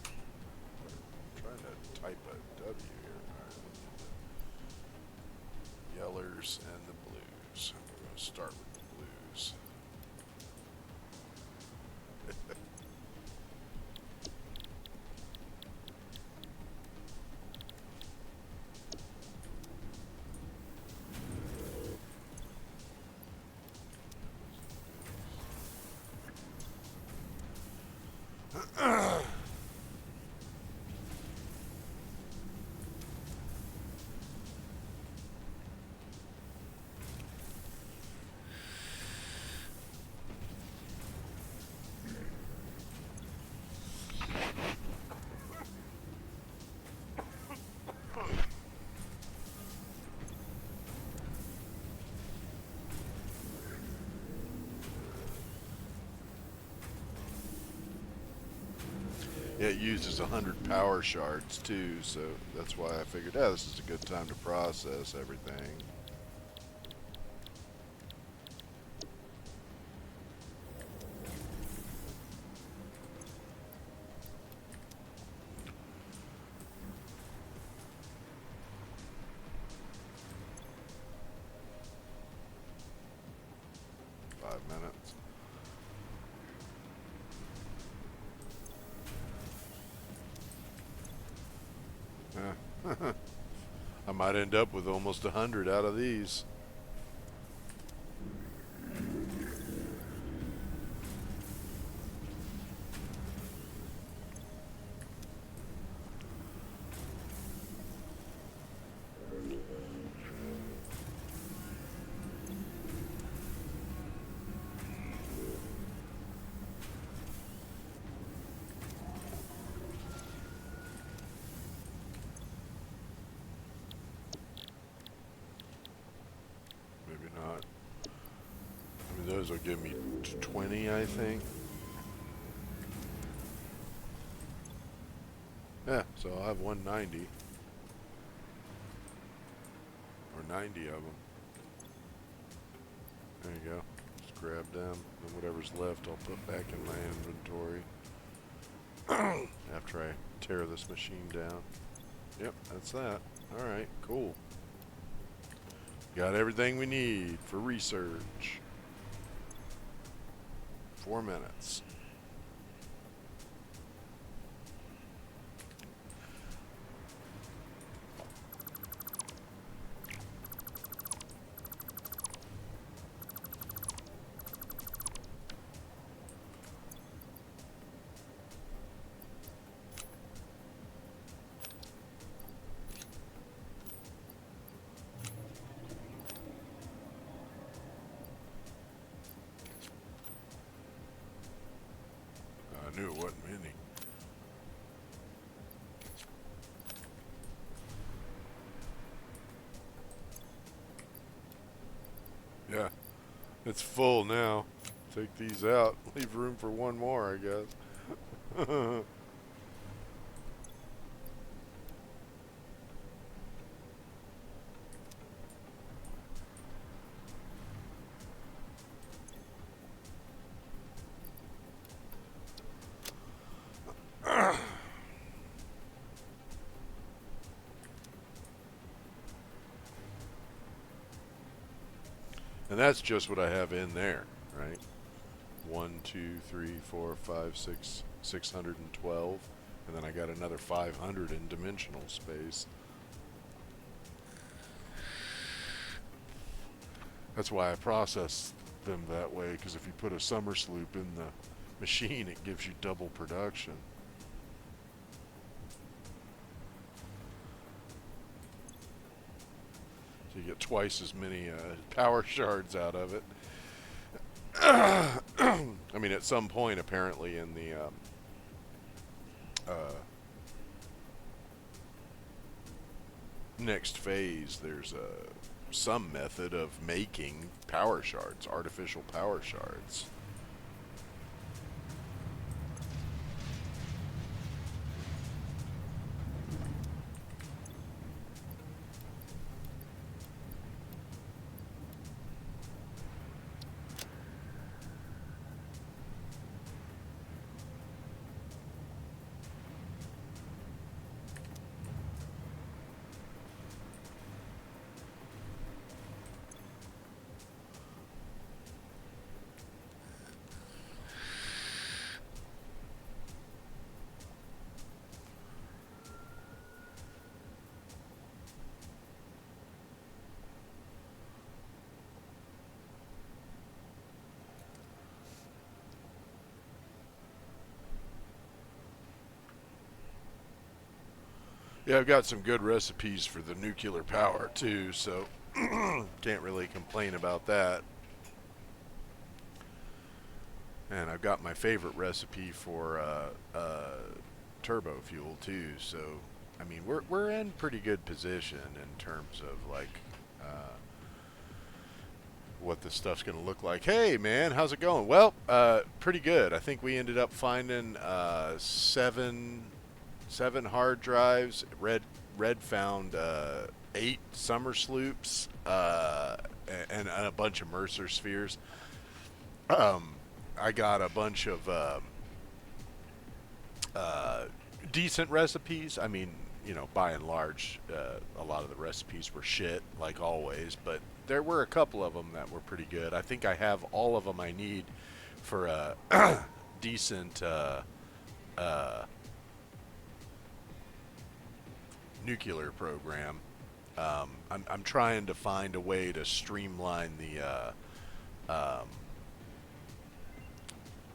I'm trying to type a W here. Alright, yellers and the blues. We're going to start with the blues. Yeah, it uses 100 power shards too, so that's why I figured, this is a good time to process everything. Minutes. I might end up with almost 100 out of these. Not. I mean, those will give me 20, I think. Yeah, so I'll have 190. Or 90 of them. There you go. Just grab them, and whatever's left I'll put back in my inventory. After I tear this machine down. Yep, that's that. Alright, cool. Got everything we need for research. 4 minutes. I knew it wasn't many. Yeah, it's full now. Take these out. Leave room for one more, I guess. And that's just what I have in there, right? 1, 2, 3, 4, 5, 6, 612. And then I got another 500 in dimensional space. That's why I process them that way, because if you put a summer sloop in the machine, it gives you double production. So you get twice as many power shards out of it. I mean, at some point, apparently, in the uh, next phase, there's some method of making power shards, artificial power shards. Yeah, I've got some good recipes for the nuclear power too, so can't really complain about that. And I've got my favorite recipe for turbo fuel too. So, I mean, we're in pretty good position in terms of like what this stuff's going to look like. Hey, man, how's it going? Well, pretty good. I think we ended up finding seven hard drives. Red found 8 summer sloops and a bunch of Mercer spheres. Um, I got a bunch of decent recipes. I mean, by and large, a lot of the recipes were shit, like always, but there were a couple of them that were pretty good. I think I have all of them I need for a decent uh, nuclear program. I'm trying to find a way to streamline the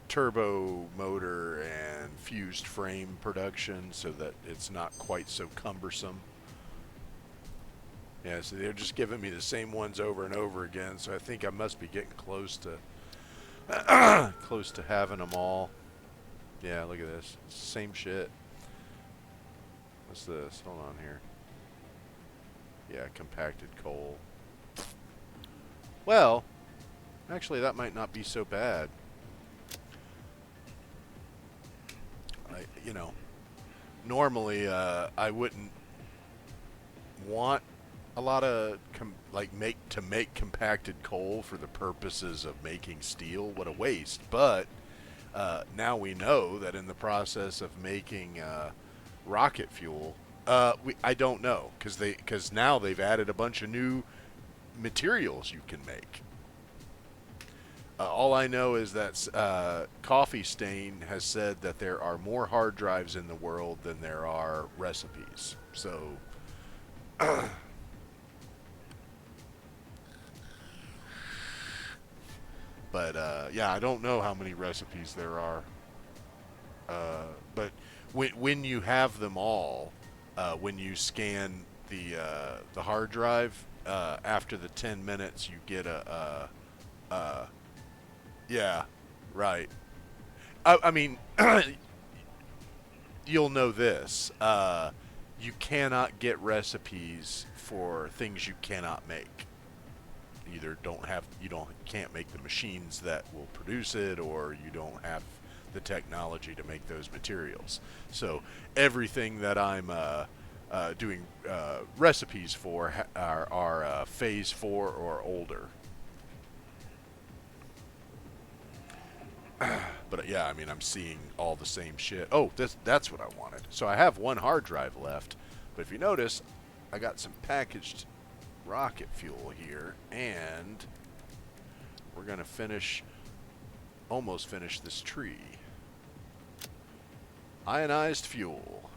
turbo motor and fused frame production so that it's not quite so cumbersome. Yeah, so they're just giving me the same ones over and over again, so I think I must be getting close to close to having them all. Yeah, look at this. Same shit. What's this? Hold on here. Yeah, compacted coal. Well, actually that might not be so bad. I normally I wouldn't want a lot of make compacted coal for the purposes of making steel. What a waste! But now we know that in the process of making rocket fuel, I don't know because now they've added a bunch of new materials you can make. All I know is that Coffee Stain has said that there are more hard drives in the world than there are recipes. So, but yeah, I don't know how many recipes there are. But when you have them all, when you scan the hard drive, after the 10 minutes, you get yeah, right. I mean, you'll know this. You cannot get recipes for things you cannot make. Either can't make the machines that will produce it, or you don't have the technology to make those materials. So everything that I'm doing recipes for are phase 4 or older. But yeah, I mean, I'm seeing all the same shit. Oh, that's what I wanted. So I have one hard drive left, but if you notice, I got some packaged rocket fuel here, and we're gonna almost finish this tree. Ionized fuel.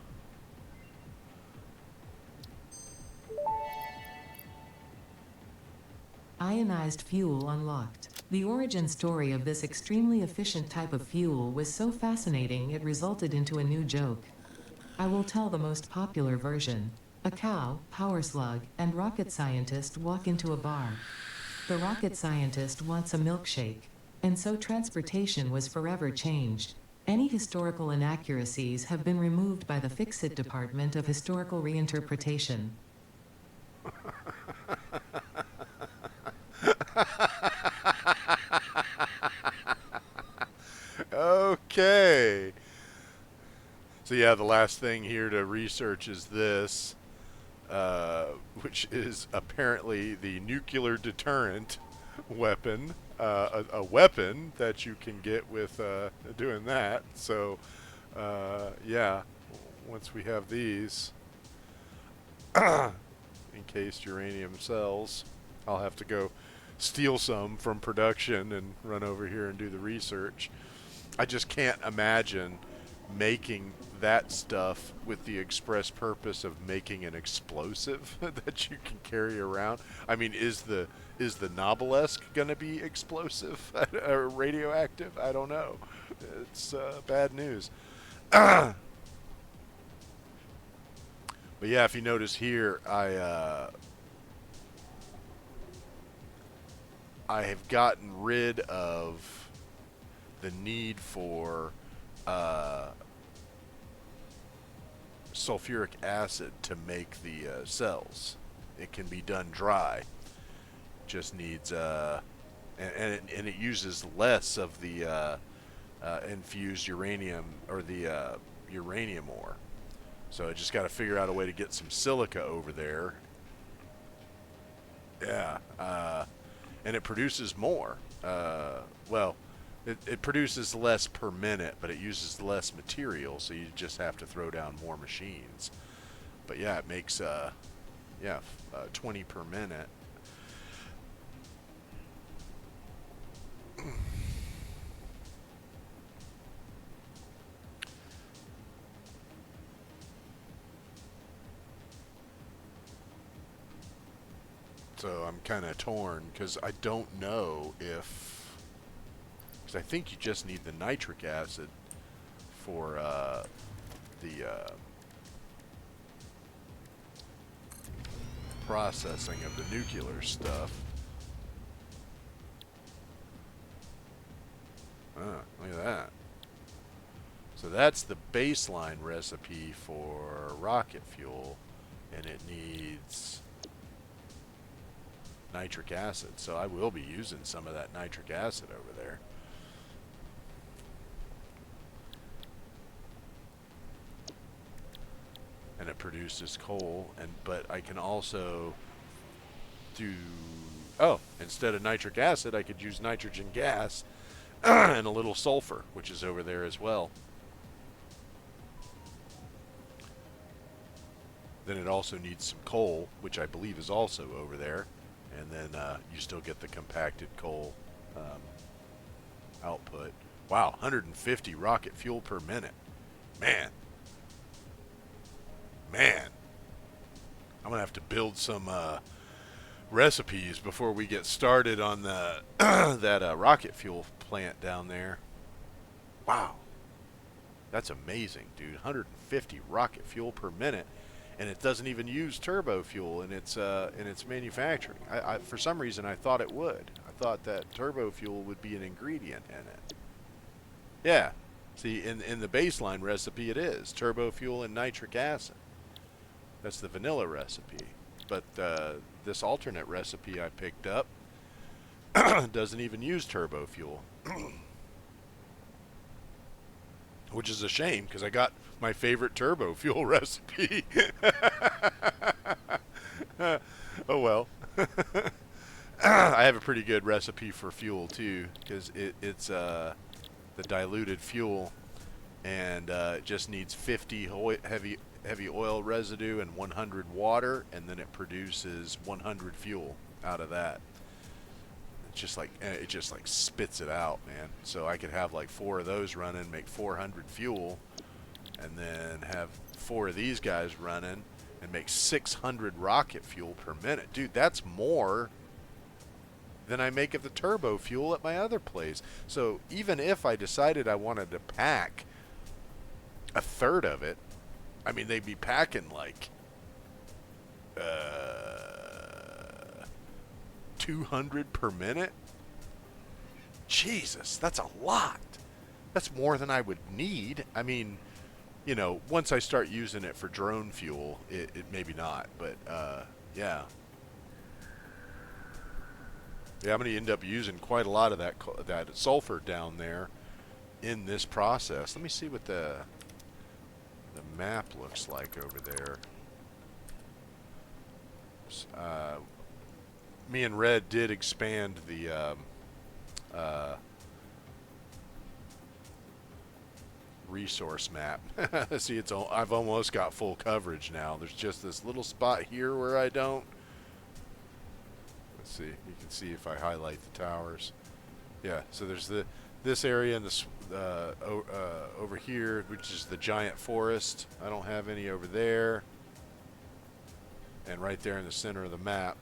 Ionized fuel unlocked. The origin story of this extremely efficient type of fuel was so fascinating it resulted into a new joke. I will tell the most popular version. A cow, power slug, and rocket scientist walk into a bar. The rocket scientist wants a milkshake. And so transportation was forever changed. Any historical inaccuracies have been removed by the Fix-It Department of Historical Reinterpretation. Okay. So yeah, the last thing here to research is this, which is apparently the nuclear deterrent weapon, a weapon that you can get with doing that. So yeah, once we have these encased uranium cells, I'll have to go steal some from production and run over here and do the research. I just can't imagine making that stuff with the express purpose of making an explosive that you can carry around. I mean, is the Novelesque gonna be explosive or radioactive? I don't know. It's bad news. But yeah, if you notice here, I have gotten rid of the need for uh, sulfuric acid to make the cells. It can be done dry. Just needs and it uses less of the infused uranium or the uranium ore. So I just got to figure out a way to get some silica over there. Yeah, and it produces more. Well, it produces less per minute, but it uses less material, so you just have to throw down more machines. But yeah, it makes 20 per minute. So I'm kind of torn because I don't know if, because I think you just need the nitric acid for the processing of the nuclear stuff. Look at that. So that's the baseline recipe for rocket fuel, and it needs nitric acid. So I will be using some of that nitric acid over there. And it produces coal, but I can also do, oh, instead of nitric acid, I could use nitrogen gas and a little sulfur, which is over there as well. Then it also needs some coal, which I believe is also over there. and then you still get the compacted coal um, output. Wow, 150 rocket fuel per minute. Man, man, I'm gonna have to build some recipes before we get started on the that rocket fuel plant down there. Wow, that's amazing, dude. 150 rocket fuel per minute, and it doesn't even use turbo fuel in its manufacturing. For some reason I thought it would. I thought that turbo fuel would be an ingredient in it. Yeah. See, in the baseline recipe, it is turbo fuel and nitric acid. That's the vanilla recipe. But this alternate recipe I picked up doesn't even use turbo fuel, which is a shame because I got my favorite turbo fuel recipe. Oh well. I have a pretty good recipe for fuel too because it's the diluted fuel, and it just needs 50 heavy oil residue and 100 water, and then it produces 100 fuel out of that. It just like spits it out, man. So I could have like 4 of those running, make 400 fuel, and then have 4 of these guys running and make 600 rocket fuel per minute. Dude, that's more than I make of the turbo fuel at my other place. So even if I decided I wanted to pack a third of it, I mean, they'd be packing like 200 per minute. Jesus, that's a lot. That's more than I would need. I mean, once I start using it for drone fuel, it maybe not, but yeah. Yeah, I'm going to end up using quite a lot of that sulfur down there in this process. Let me see what the map looks like over there. Me and Red did expand the uh, resource map. See, I've almost got full coverage now. There's just this little spot here where I don't. Let's see. You can see if I highlight the towers. Yeah. So there's this area and this over here, which is the giant forest. I don't have any over there. And right there in the center of the map,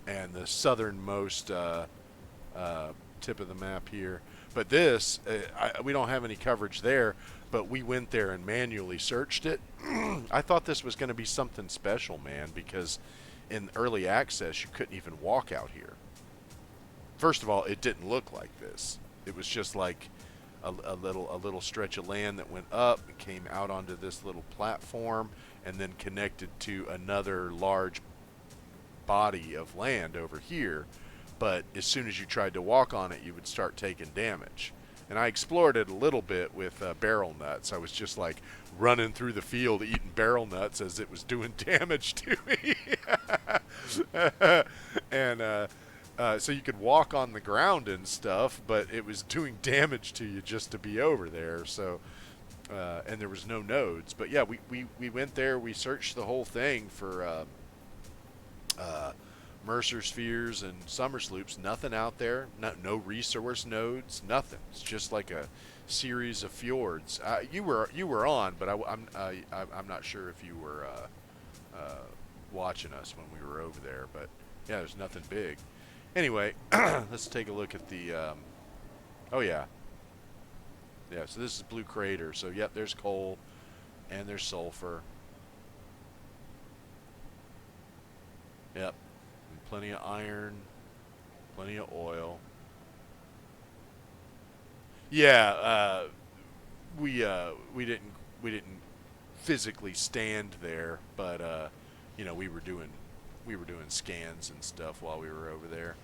and the southernmost tip of the map here. But this, we don't have any coverage there, but we went there and manually searched it. I thought this was going to be something special, man, because in early access, you couldn't even walk out here. First of all, it didn't look like this. It was just like a little stretch of land that went up and came out onto this little platform and then connected to another large body of land over here. But as soon as you tried to walk on it, you would start taking damage. And I explored it a little bit with barrel nuts. I was just like running through the field eating barrel nuts as it was doing damage to me. And so you could walk on the ground and stuff, but it was doing damage to you just to be over there. So, and there was no nodes. But yeah, we went there. We searched the whole thing for Mercer spheres and summer sloops. Nothing out there. No resource nodes. Nothing. It's just like a series of fjords. You were on, but I'm not sure if you were watching us when we were over there. But yeah, there's nothing big. Anyway, let's take a look at the. Oh yeah. Yeah. So this is Blue Crater. So yep, there's coal, and there's sulfur. Yep. Plenty of iron, plenty of oil. Yeah, we didn't physically stand there, but we were doing scans and stuff while we were over there.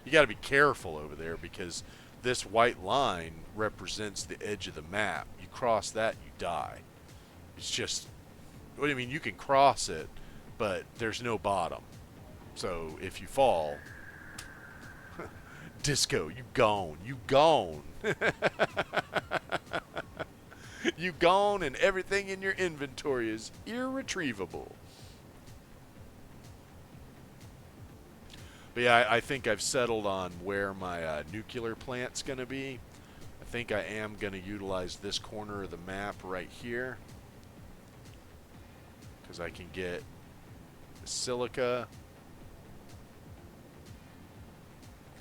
You got to be careful over there because this white line represents the edge of the map. You cross that, you die. It's just, what do you mean? You can cross it, but there's no bottom. So if you fall, disco, you gone. You gone. You gone, and everything in your inventory is irretrievable. But yeah, I think I've settled on where my nuclear plant's going to be. I think I am going to utilize this corner of the map right here because I can get silica.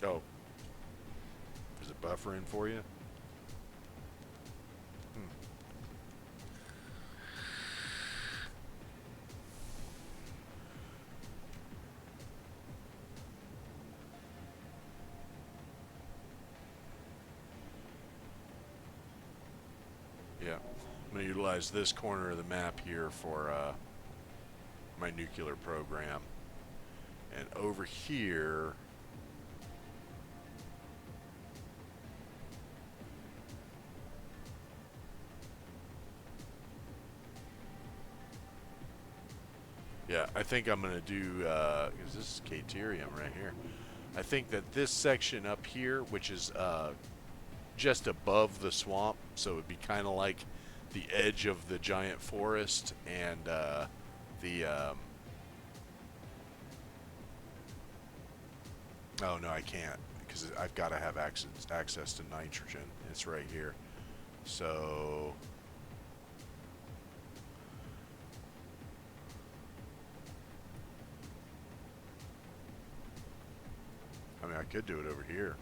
Oh, is it buffering for you? Hmm. Yeah, I'm going to utilize this corner of the map here for my nuclear program. And over here, yeah, I think I'm going to do, because this is Caterium right here. I think that this section up here, which is just above the swamp, so it would be kind of like the edge of the giant forest and the, oh no, I can't, because I've got to have access to nitrogen. It's right here. So, I mean, I could do it over here.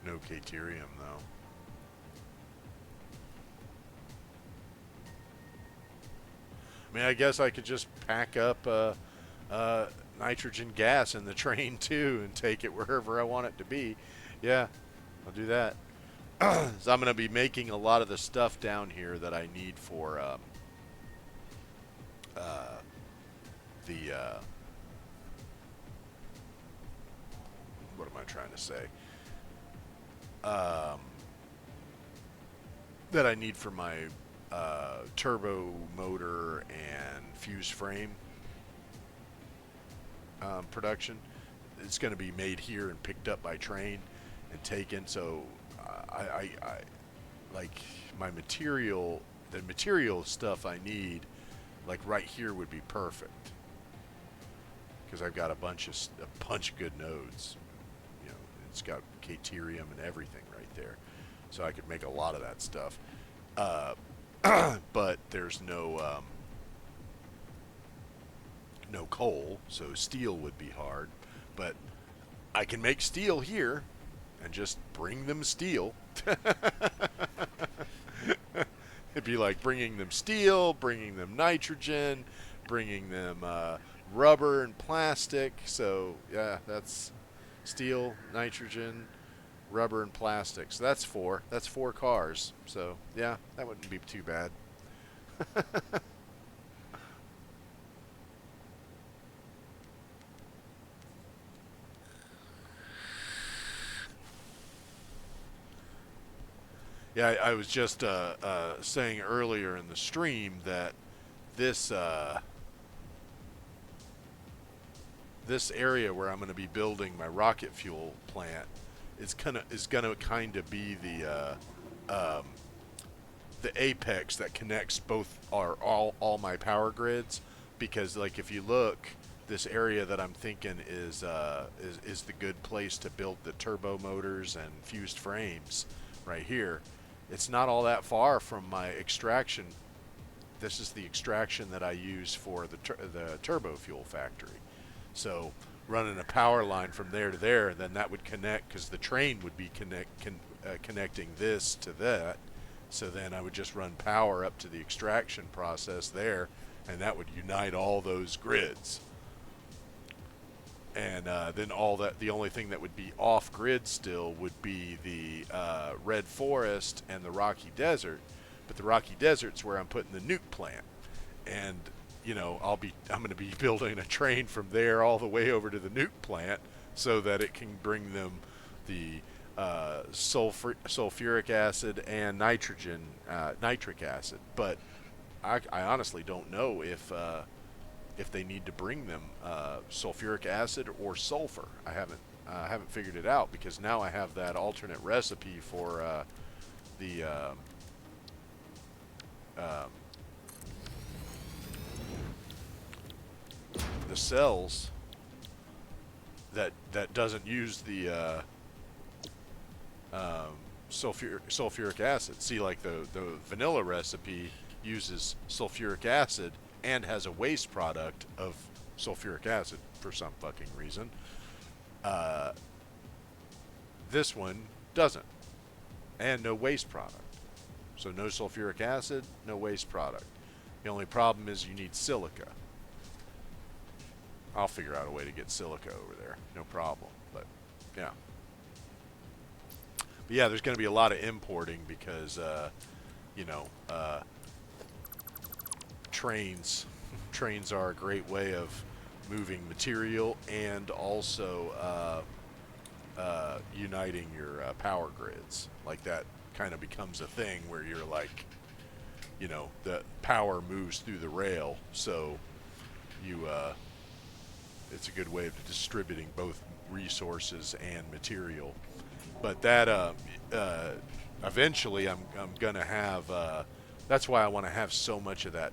No Caterium, though. I mean, I guess I could just pack up nitrogen gas in the train, too, and take it wherever I want it to be. Yeah, I'll do that. So I'm going to be making a lot of the stuff down here that I need for uh, the, what am I trying to say? Um, that I need for my turbo motor and fuse frame production. It's going to be made here and picked up by train and taken. So I like my material, the material stuff I need, like right here would be perfect because I've got a bunch of good nodes. You know, it's got Caterium and everything right there, so I could make a lot of that stuff. Uh, but there's no coal, so steel would be hard. But I can make steel here and just bring them steel. It'd be like bringing them steel, bringing them nitrogen, bringing them rubber and plastic. So yeah, that's steel, nitrogen, rubber, and plastic. So that's four. That's four cars. So yeah, that wouldn't be too bad. Yeah, I was just saying earlier in the stream that this this area where I'm going to be building my rocket fuel plant is gonna kind of be the apex that connects both all my power grids, because like if you look, this area that I'm thinking is the good place to build the turbo motors and fused frames right here. It's not all that far from my extraction. This is the extraction that I use for the turbo fuel factory. So running a power line from there to there, then that would connect because the train would be connecting this to that. So then I would just run power up to the extraction process there, and that would unite all those grids. And then the only thing that would be off grid still would be the red forest and the Rocky Desert. But the Rocky Desert's where I'm putting the nuke plant, and I'm going to be building a train from there all the way over to the nuke plant so that it can bring them the sulfuric acid and nitric acid. But I honestly don't know if they need to bring them sulfuric acid or sulfur. I haven't figured it out, because now I have that alternate recipe for the um, the cells that doesn't use the sulfuric acid. See, like the vanilla recipe uses sulfuric acid and has a waste product of sulfuric acid for some fucking reason. Uh, this one doesn't, and no waste product. So no sulfuric acid, no waste product. The only problem is you need silica. I'll figure out a way to get silica over there, no problem. But yeah. But yeah, there's going to be a lot of importing because, you know, trains. Trains are a great way of moving material and also uniting your power grids. Like that kind of becomes a thing where you're like, you know, the power moves through the rail, so you it's a good way of distributing both resources and material. But that eventually I'm gonna have. That's why I want to have so much of that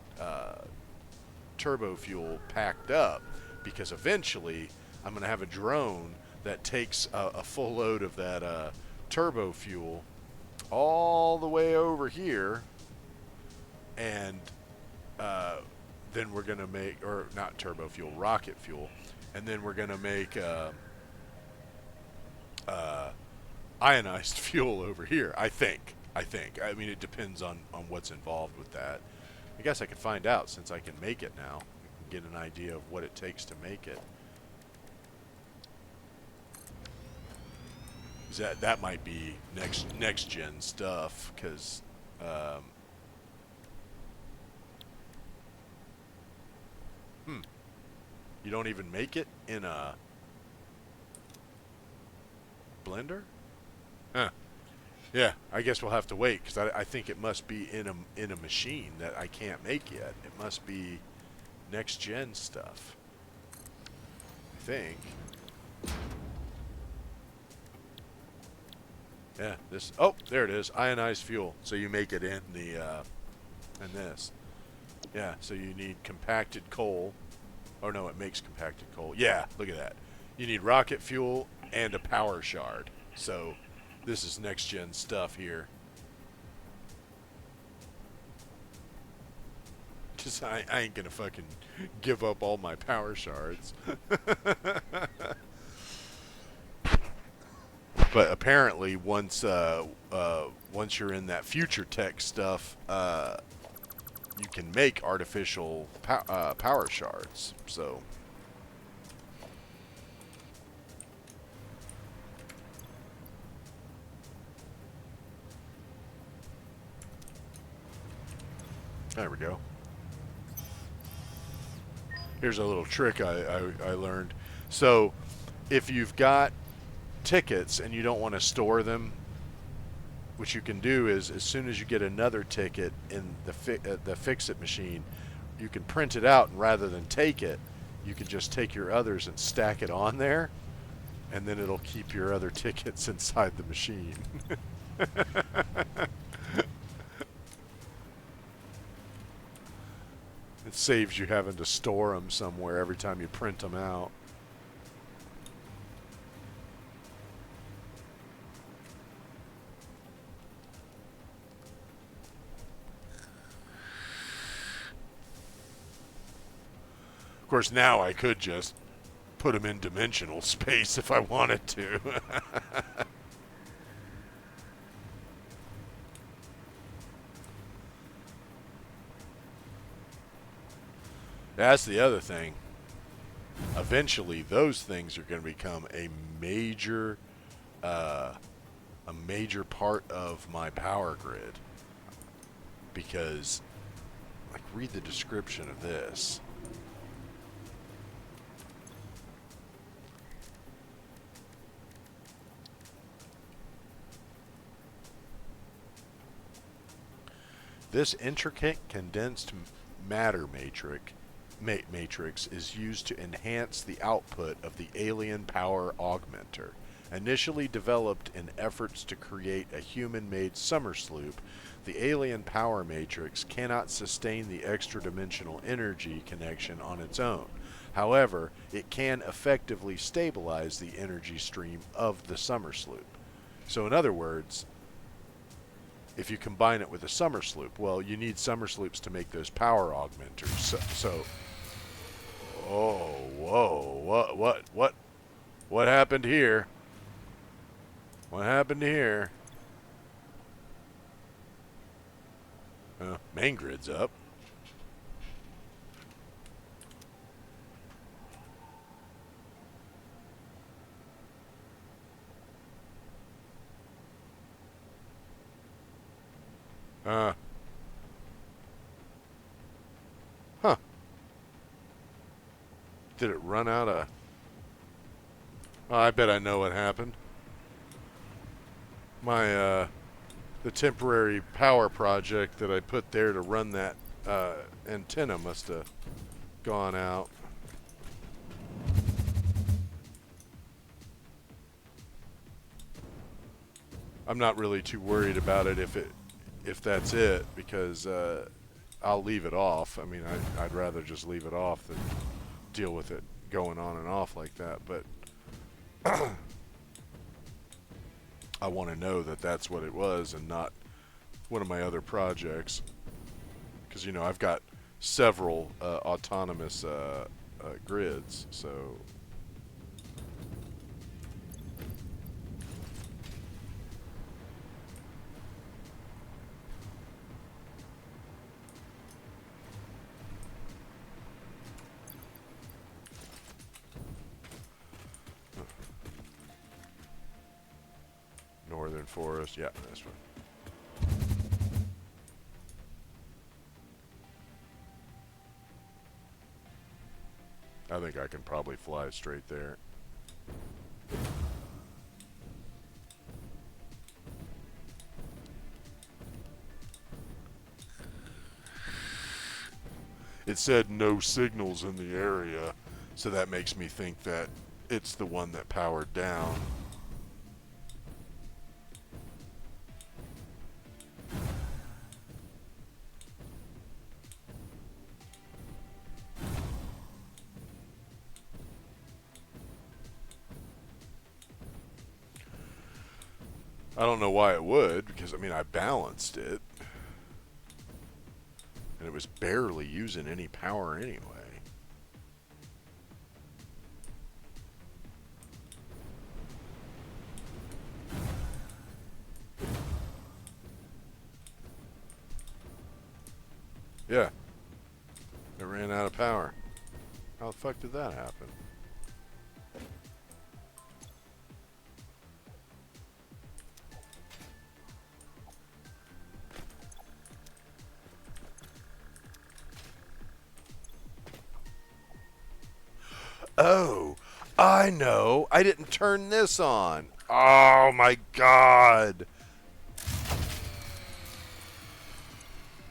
turbo fuel packed up, because eventually I'm gonna have a drone that takes a full load of that turbo fuel all the way over here, and then we're gonna make, or not turbo fuel, rocket fuel, and then we're gonna make ionized fuel over here. I think. I mean, it depends on what's involved with that. I guess I could find out since I can make it now. I can get an idea of what it takes to make it. That might be next gen stuff, because you don't even make it in a blender? Huh. Yeah, I guess we'll have to wait, because I think it must be in a machine that I can't make yet. It must be next gen stuff, I think. Yeah, this. Oh, there it is. Ionized fuel. So you make it in the in this. Yeah. So you need compacted coal. Oh no, it makes compacted coal. Yeah. Look at that. You need rocket fuel and a power shard. So this is next gen stuff here. Just I ain't gonna fucking give up all my power shards. But apparently, once you're in that future tech stuff, you can make artificial power shards. So there we go. Here's a little trick I learned. So if you've got tickets and you don't want to store them, what you can do is, as soon as you get another ticket in the fix-it machine, you can print it out, and rather than take it, you can just take your others and stack it on there, and then it'll keep your other tickets inside the machine. It saves you having to store them somewhere every time you print them out. Of course, now I could just put them in dimensional space if I wanted to. That's the other thing. Eventually, those things are going to become uh, a major part of my power grid. Because, like, read the description of this. This intricate condensed matter matrix is used to enhance the output of the alien power augmenter. Initially developed in efforts to create a human-made summer sloop, the alien power matrix cannot sustain the extra-dimensional energy connection on its own. However, it can effectively stabilize the energy stream of the summer sloop. So, in other words, if you combine it with a summer sloop, well, you need summer sloops to make those power augmenters. Oh, whoa, what happened here? What happened here? Main grid's up. Uh, huh. Did it run out of... Oh, I bet I know what happened. The temporary power project that I put there to run that antenna must have gone out. I'm not really too worried about it if that's it, because I'll leave it off. I mean, I'd rather just leave it off than deal with it going on and off like that. But I want to know that that's what it was and not one of my other projects. Because, I've got several autonomous grids, so... Northern Forest, yeah, that's one. I think I can probably fly straight there. It said no signals in the area, so that makes me think that it's the one that powered down. I don't know why it would, because, I balanced it. And it was barely using any power anyway. Yeah. It ran out of power. How the fuck did that happen? Oh, I know. I didn't turn this on. Oh my god.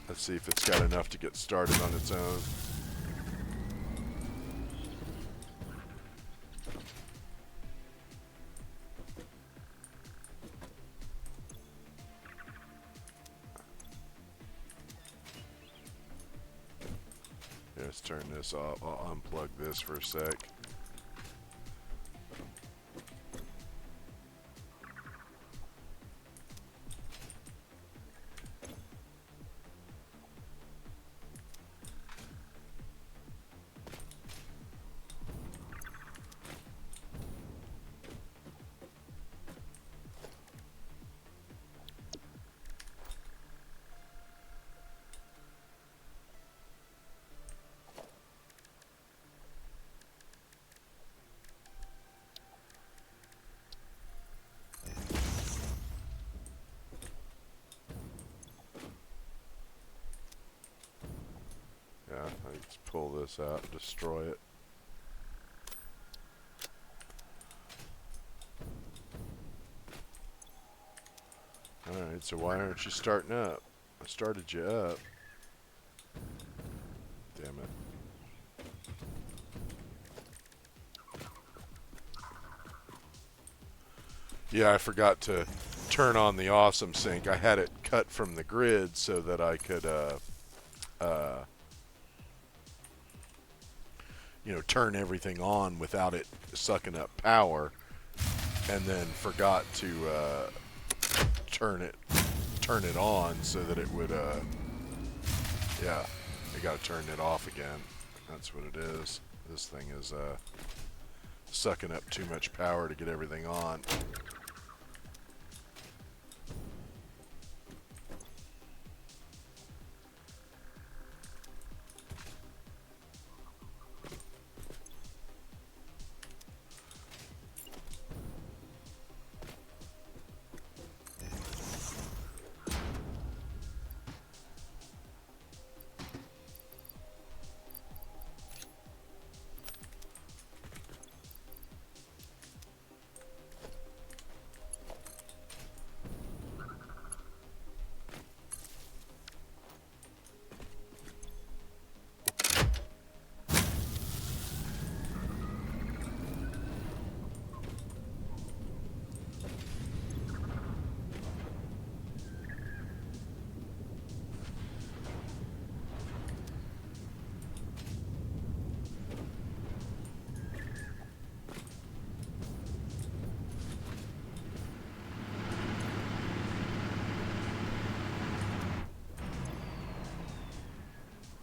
Let's see if it's got enough to get started on its own. Yeah, let's turn this off. I'll unplug this for a sec. Yeah, let's pull this out and destroy it. Alright, so why aren't you starting up? I started you up. Damn it. Yeah, I forgot to turn on the awesome sync. I had it cut from the grid so that I could turn everything on without it sucking up power, and then forgot to turn it on so that it would yeah, I got to turn it off again. That's what it is. This thing is sucking up too much power to get everything on.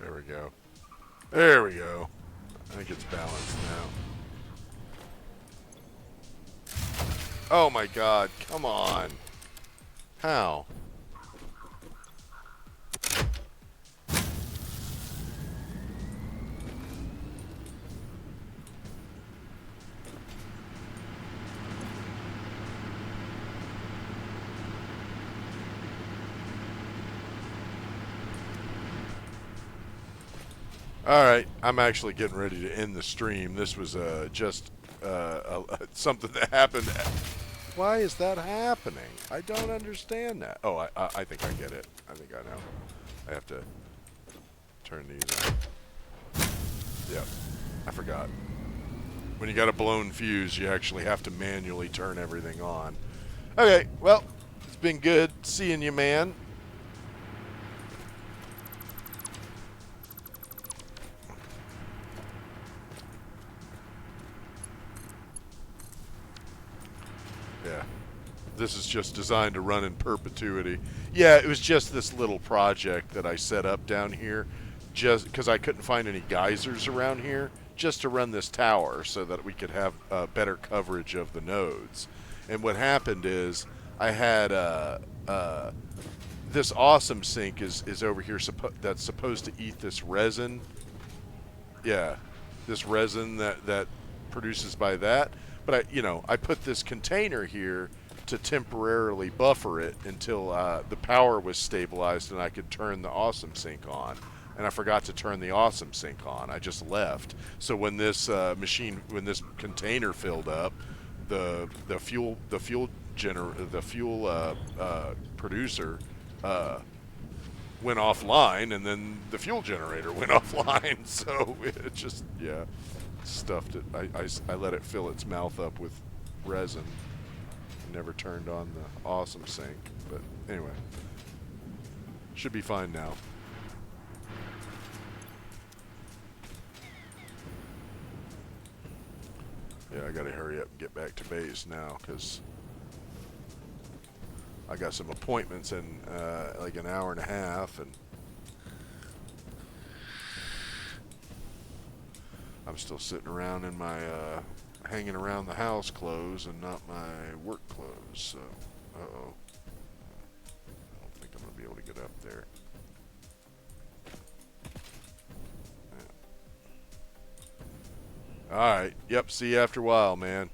There we go. There we go. I think it's balanced now. Oh my god, come on. How? Alright, I'm actually getting ready to end the stream. This was just something that happened. Why is that happening? I don't understand that. Oh, I think I get it. I think I know. I have to turn these on. Yep, I forgot. When you got a blown fuse, you actually have to manually turn everything on. Okay, well, it's been good seeing you, man. Yeah. This is just designed to run in perpetuity. Yeah, it was just this little project that I set up down here just because I couldn't find any geysers around here, just to run this tower so that we could have better coverage of the nodes. And what happened is I had this awesome sink is over here that's supposed to eat this resin. Yeah, this resin that produces by that. But I put this container here to temporarily buffer it until the power was stabilized and I could turn the awesome sink on. And I forgot to turn the awesome sink on. I just left. So when this when this container filled up, the fuel producer went offline, and then the fuel generator went offline. So it just, yeah, stuffed it. I let it fill its mouth up with resin. Never turned on the awesome sink. But anyway, should be fine now. Yeah, I gotta hurry up and get back to base now, because I got some appointments in like an hour and a half, and I'm still sitting around in my hanging around the house clothes and not my work clothes. So, uh-oh. I don't think I'm gonna be able to get up there. Yeah. All right. Yep. See you after a while, man.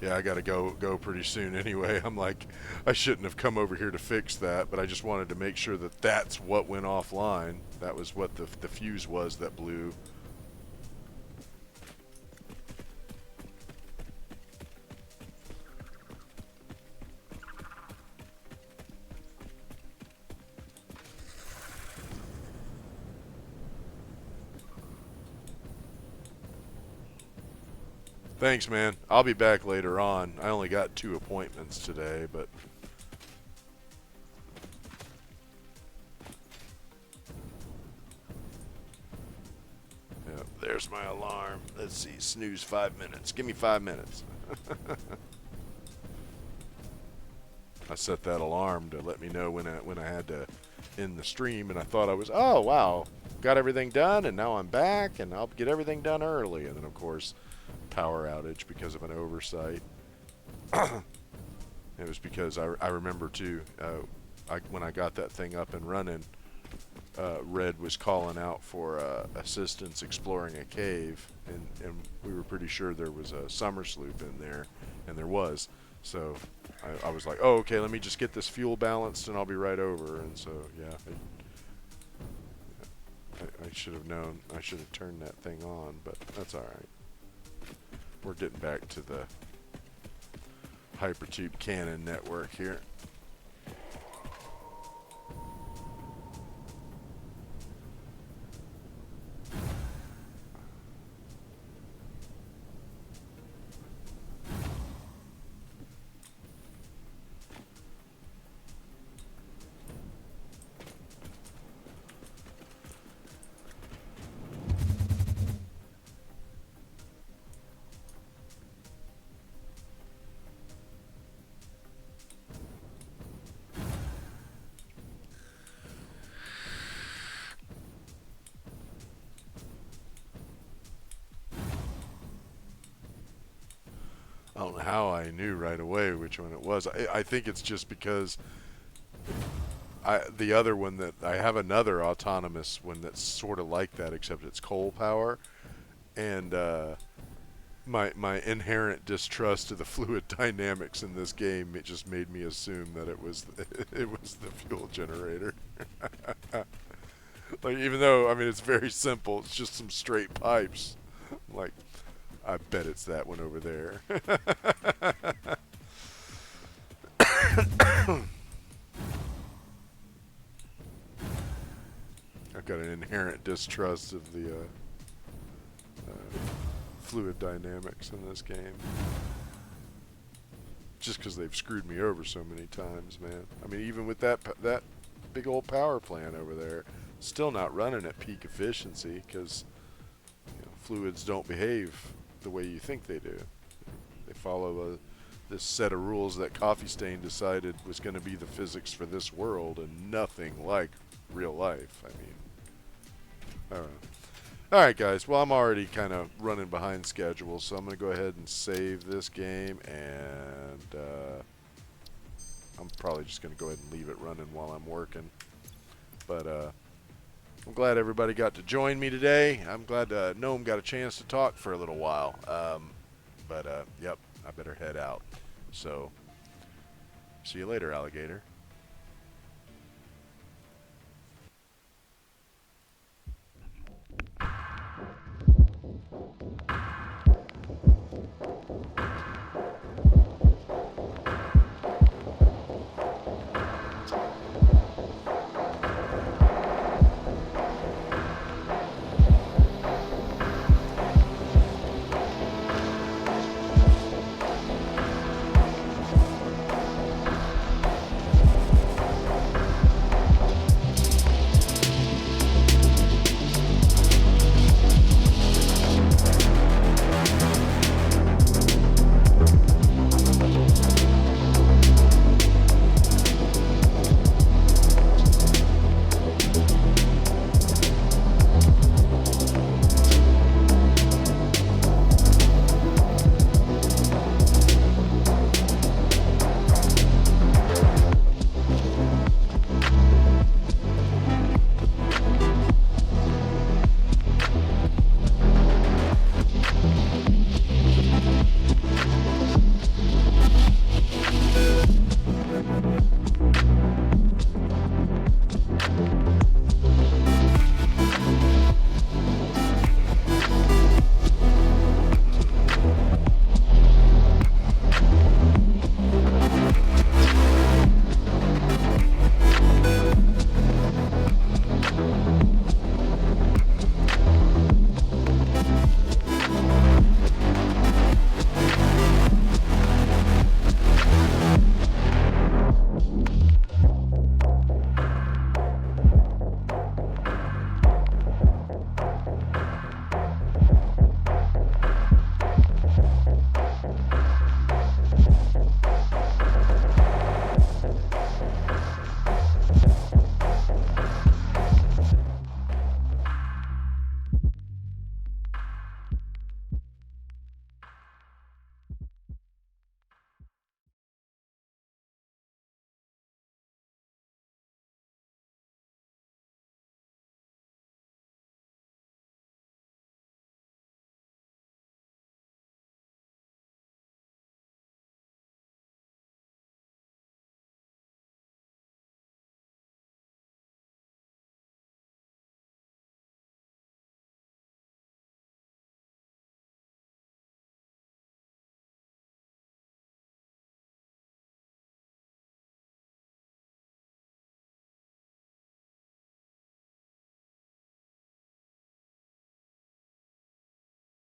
Yeah, I gotta go pretty soon anyway. I'm like, I shouldn't have come over here to fix that, but I just wanted to make sure that that's what went offline. That was what the fuse was that blew. Thanks, man. I'll be back later on. I only got 2 appointments today, but Let's see. Snooze 5 minutes. Give me 5 minutes. I set that alarm to let me know when I had to end the stream, and I thought I was, oh wow, got everything done, and now I'm back, and I'll get everything done early. And then of course, power outage because of an oversight. It was because I remember too, when I got that thing up and running, Red was calling out for assistance exploring a cave, and we were pretty sure there was a summer sloop in there, and there was. So I was like, oh, okay, let me just get this fuel balanced, and I'll be right over. And so, yeah, I should have known. I should have turned that thing on, but that's all right. We're getting back to the hypertube cannon network here. I don't know how I knew right away which one it was. I think it's just because the other one that I have another autonomous one that's sort of like that, except it's coal power, and my inherent distrust of the fluid dynamics in this game, it just made me assume that it was it was the fuel generator. Like, even though, I mean, it's very simple, it's just some straight pipes. Like, I bet it's that one over there. I've got an inherent distrust of the fluid dynamics in this game. Just because they've screwed me over so many times, man. I mean, even with that big old power plant over there, still not running at peak efficiency because fluids don't behave the way you think they do. They follow this set of rules that Coffee Stain decided was going to be the physics for this world, and nothing like real life. I mean, I don't know. Alright guys, well, I'm already kind of running behind schedule, so I'm going to go ahead and save this game, and I'm probably just going to go ahead and leave it running while I'm working. But I'm glad everybody got to join me today. I'm glad Gnome got a chance to talk for a little while. But yep, I better head out. So, see you later, alligator.